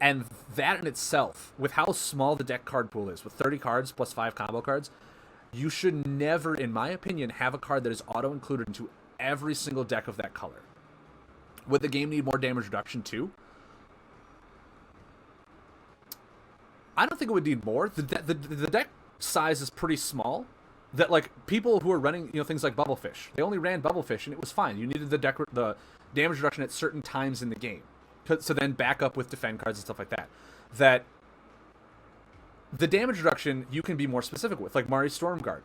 And that in itself, with how small the deck card pool is, with 30 cards plus 5 combo cards, you should never, in my opinion, have a card that is auto-included into every single deck of that color. Would the game need more damage reduction too? I don't think it would need more. The deck size is pretty small. That, like, people who are running, things like Bubblefish, they only ran Bubblefish and it was fine. You needed the damage reduction at certain times in the game. So then back up with defend cards and stuff like that. That the damage reduction you can be more specific with, like Mari Stormguard.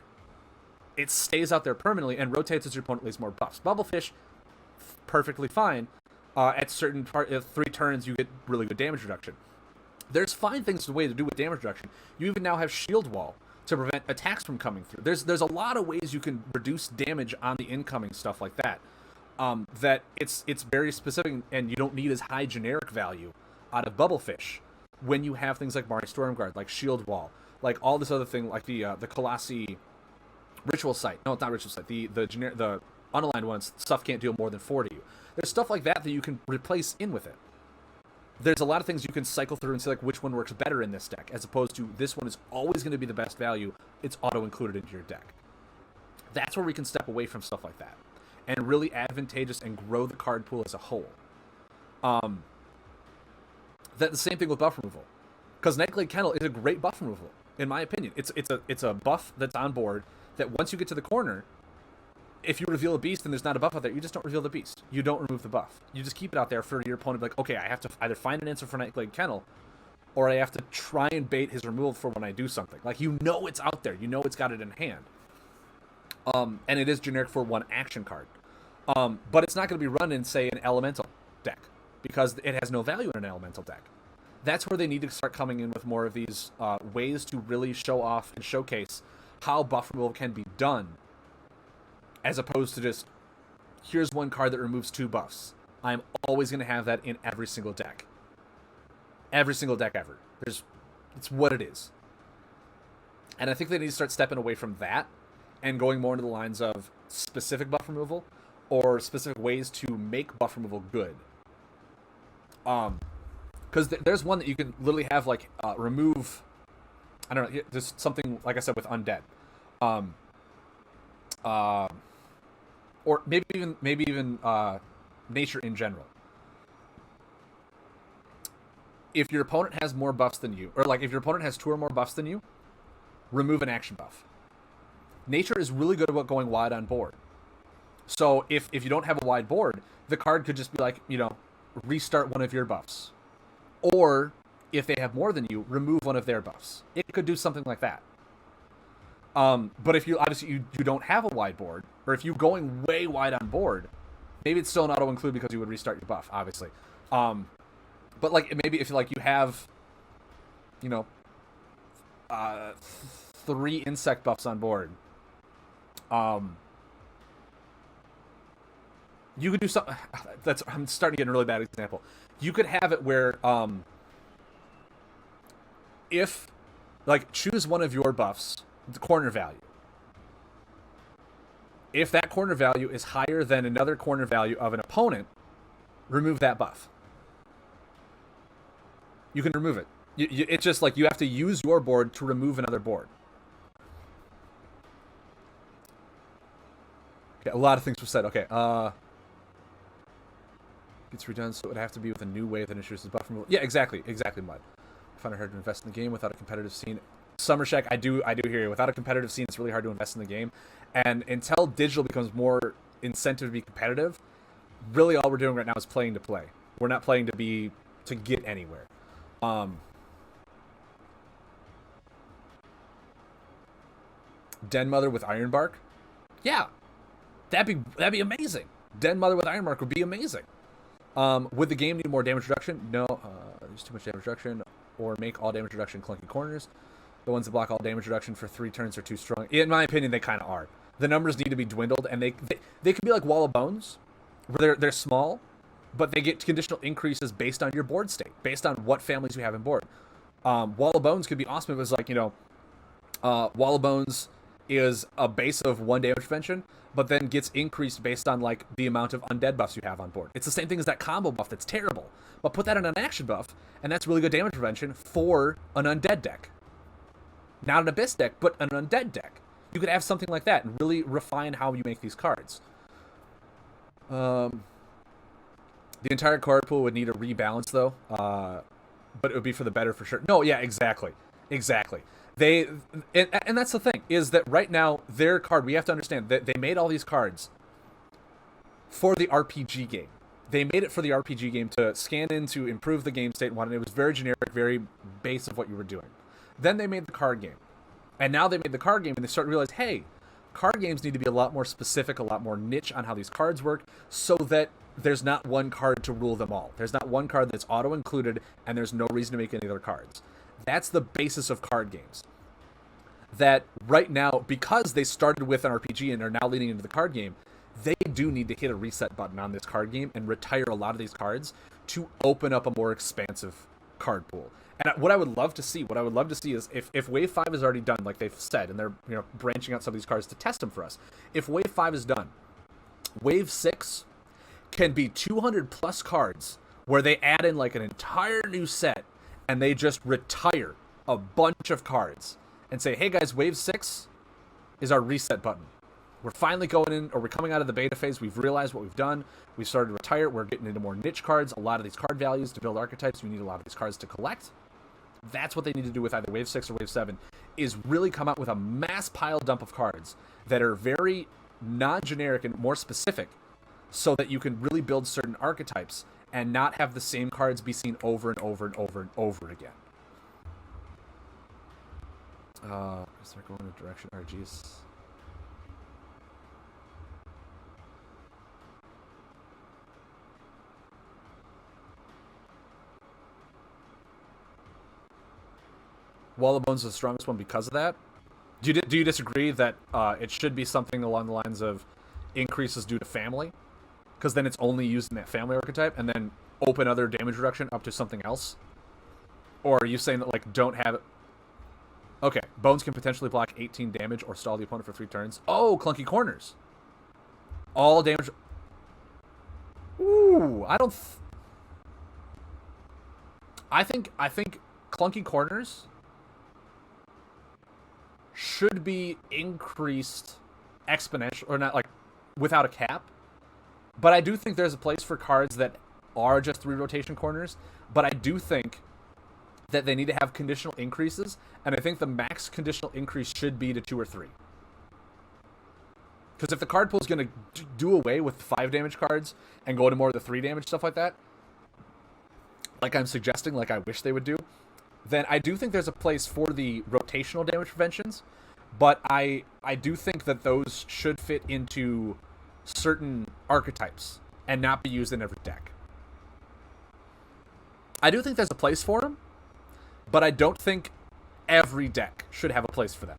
It stays out there permanently and rotates as your opponent lays more buffs. Bubblefish, perfectly fine. At certain 3 turns, you get really good damage reduction. There's fine things the way to do with damage reduction. You even now have Shield Wall to prevent attacks from coming through. There's a lot of ways you can reduce damage on the incoming stuff like that. That it's very specific, and you don't need as high generic value out of Bubblefish when you have things like Mari Stormguard, like Shield Wall, like all this other thing, like the Colossi Ritual Site. No, it's not Ritual Site. The unaligned ones, stuff can't deal more than 4 to you. There's stuff like that you can replace in with it. There's a lot of things you can cycle through and see like which one works better in this deck, as opposed to this one is always going to be the best value. It's auto-included into your deck. That's where we can step away from stuff like that and really advantageous and grow the card pool as a whole. That the same thing with buff removal, because Nightglade Kennel is a great buff removal in my opinion. It's a buff that's on board that once you get to the corner, if you reveal a beast and there's not a buff out there, you just don't reveal the beast. You don't remove the buff. You just keep it out there for your opponent to be like, okay, I have to either find an answer for Nightglade Kennel, or I have to try and bait his removal for when I do something. Like, it's out there. It's got it in hand. And it is generic for 1 action card. But it's not going to be run in, say, an elemental deck, because it has no value in an elemental deck. That's where they need to start coming in with more of these ways to really show off and showcase how buff removal can be done, as opposed to just, here's 1 card that removes 2 buffs. I'm always going to have that in every single deck. Every single deck ever. It's what it is. And I think they need to start stepping away from that and going more into the lines of specific buff removal or specific ways to make buff removal good. Because there's one that you can literally have, like, remove, I don't know, just something, like I said, with undead. Or maybe even nature in general. If your opponent has more buffs than you, or like if your opponent has 2 or more buffs than you, remove an action buff. Nature is really good about going wide on board. So if you don't have a wide board, the card could just be like, restart one of your buffs. Or if they have more than you, remove one of their buffs. It could do something like that. But if you don't have a wide board, or if you're going way wide on board, maybe it's still an auto include because you would restart your buff, obviously. But like maybe if you have, 3 3 insect buffs on board, you could do something. I'm starting to get a really bad example. You could have it where, if, like, choose one of your buffs, the corner value. If that corner value is higher than another corner value of an opponent, remove that buff. You can remove it. It's just like you have to use your board to remove another board. Okay, a lot of things were said. Okay, gets redone, so it would have to be with a new wave that introduces buff removal. Yeah, exactly, Mud. I find it hard to invest in the game without a competitive scene. Summer Shack, I do hear you. Without a competitive scene, it's really hard to invest in the game. And until digital becomes more incentive to be competitive, really all we're doing right now is playing to play. We're not playing to get anywhere. Den Mother with Iron Bark? Yeah. That'd be amazing. Den Mother with Iron Bark would be amazing. Would the game need more damage reduction? No. There's too much damage reduction. Or make all damage reduction clunky corners. The ones that block all damage reduction for 3 turns are too strong. In my opinion, they kind of are. The numbers need to be dwindled, and they could be like Wall of Bones, where they're small, but they get conditional increases based on your board state, based on what families you have in board. Wall of Bones could be awesome if it was like, Wall of Bones is a base of 1 damage prevention, but then gets increased based on like the amount of undead buffs you have on board. It's the same thing as that combo buff that's terrible, but put that in an action buff, and that's really good damage prevention for an undead deck. Not an Abyss deck, but an undead deck. You could have something like that and really refine how you make these cards. The entire card pool would need a rebalance, though. But it would be for the better for sure. No, yeah, exactly. And that's the thing, is that right now, their card, we have to understand that they made all these cards for the RPG game. They made it for the RPG game to scan in to improve the game state and whatnot. It was very generic, very base of what you were doing. Then they made the card game. And now they made the card game and they start to realize, hey, card games need to be a lot more specific, a lot more niche on how these cards work, so that there's not one card to rule them all. There's not one card that's auto-included, and there's no reason to make any other cards. That's the basis of card games. That right now, because they started with an RPG and are now leading into the card game, they do need to hit a reset button on this card game and retire a lot of these cards to open up a more expansive card pool. And what I would love to see is if Wave 5 is already done, like they've said, and they're branching out some of these cards to test them for us. If Wave 5 is done, Wave 6 can be 200 plus cards where they add in like an entire new set and they just retire a bunch of cards and say, hey guys, Wave 6 is our reset button. We're finally going in, or we're coming out of the beta phase. We've realized what we've done. We've started to retire. We're getting into more niche cards. A lot of these card values to build archetypes. You need a lot of these cards to collect. That's what they need to do with either Wave 6 or Wave 7, is really come out with a mass pile dump of cards that are very non-generic and more specific, so that you can really build certain archetypes and not have the same cards be seen over and over and over and over again. Is there going in a direction? RGs. Wall of Bones is the strongest one because of that. Do you disagree that it should be something along the lines of increases due to family? Because then it's only used in that family archetype, and then open other damage reduction up to something else? Or are you saying that, like, don't have it? Okay, Bones can potentially block 18 damage or stall the opponent for 3 turns. Oh, clunky corners. All damage. Ooh, I think clunky corners should be increased exponential, or not like without a cap. But I do think there's a place for cards that are just 3 rotation corners. But I do think that they need to have conditional increases, and I think the max conditional increase should be to 2 or 3. Because if the card pool is going to do away with 5 damage cards and go to more of the 3 damage stuff like that, like I'm suggesting, like I wish they would do, then I do think there's a place for the rotational damage preventions, but I do think that those should fit into certain archetypes and not be used in every deck. I do think there's a place for them, but I don't think every deck should have a place for them.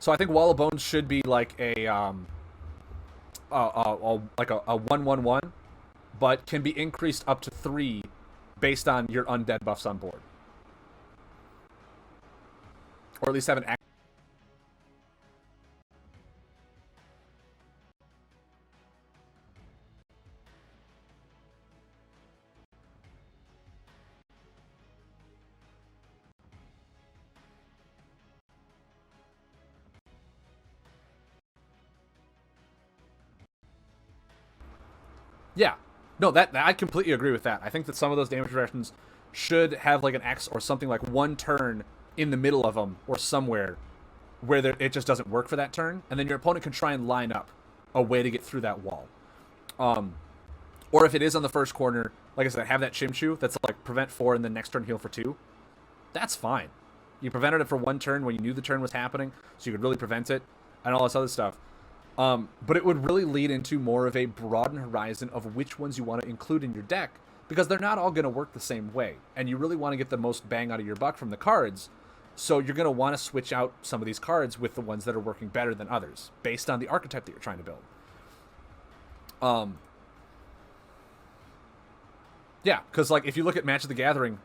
So I think Wall of Bones should be like a 1/1/1, but can be increased up to 3 based on your undead buffs on board, or at least have an. Yeah, no, that I completely agree with that. I think that some of those damage reductions should have like an X or something like one turn in the middle of them or somewhere where it just doesn't work for that turn, and then your opponent can try and line up a way to get through that wall. Or if it is on the first corner, like I said, have that Chimchu that's like prevent 4 and then next turn heal for 2. That's fine. You prevented it for 1 turn when you knew the turn was happening, so you could really prevent it and all this other stuff. But it would really lead into more of a broadened horizon of which ones you want to include in your deck, because they're not all going to work the same way, and you really want to get the most bang out of your buck from the cards. So you're going to want to switch out some of these cards with the ones that are working better than others, based on the archetype that you're trying to build. Yeah, because like if you look at Match of the Gathering,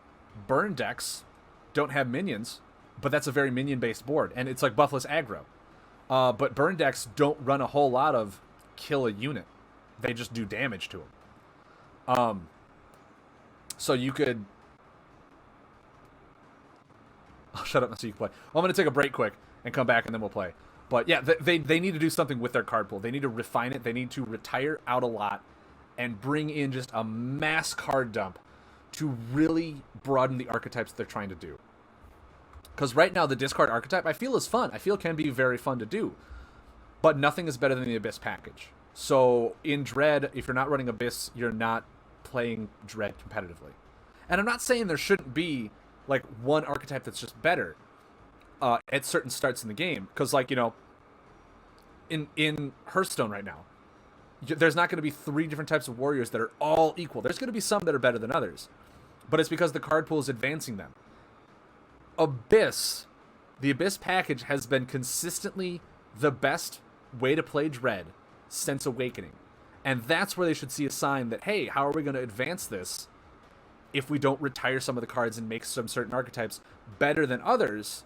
burn decks don't have minions, but that's a very minion-based board, and it's like buffless aggro. But burn decks don't run a whole lot of kill a unit. They just do damage to them. So you could... I'll shut up so you can play. Well, I'm going to take a break quick and come back and then we'll play. But yeah, they need to do something with their card pool. They need to refine it. They need to retire out a lot and bring in just a mass card dump to really broaden the archetypes they're trying to do. Because right now, the discard archetype, I feel is fun. I feel can be very fun to do. But nothing is better than the Abyss package. So in Dread, if you're not running Abyss, you're not playing Dread competitively. And I'm not saying there shouldn't be like one archetype that's just better at certain starts in the game. Because like, you know, in Hearthstone right now, there's not going to be 3 different types of warriors that are all equal. There's going to be some that are better than others. But it's because the card pool is advancing them. Abyss, the Abyss package has been consistently the best way to play Dread since Awakening. And that's where they should see a sign that, hey, how are we going to advance this if we don't retire some of the cards and make some certain archetypes better than others,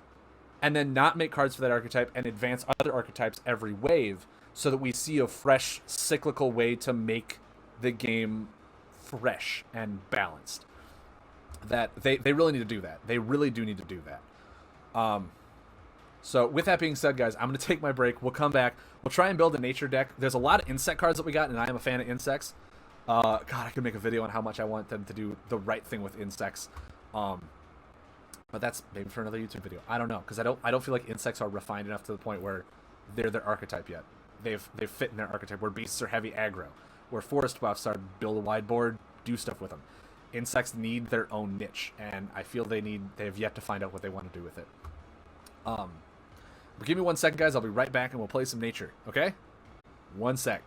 and then not make cards for that archetype and advance other archetypes every wave, so that we see a fresh, cyclical way to make the game fresh and balanced. That they really need to do that. They really do need to do that. So with that being said, guys, I'm going to take my break. We'll come back. We'll try and build a nature deck. There's a lot of insect cards that we got, and I am a fan of insects. God, I could make a video on how much I want them to do the right thing with insects. But that's maybe for another YouTube video. I don't know, because I don't feel like insects are refined enough to the point where they're their archetype yet. They've fit in their archetype, where beasts are heavy aggro, where forest buffs are build a wide board, do stuff with them. Insects need their own niche, and I feel they have yet to find out what they want to do with it. But give me 1 second, guys. I'll be right back, and we'll play some nature, okay? 1 sec.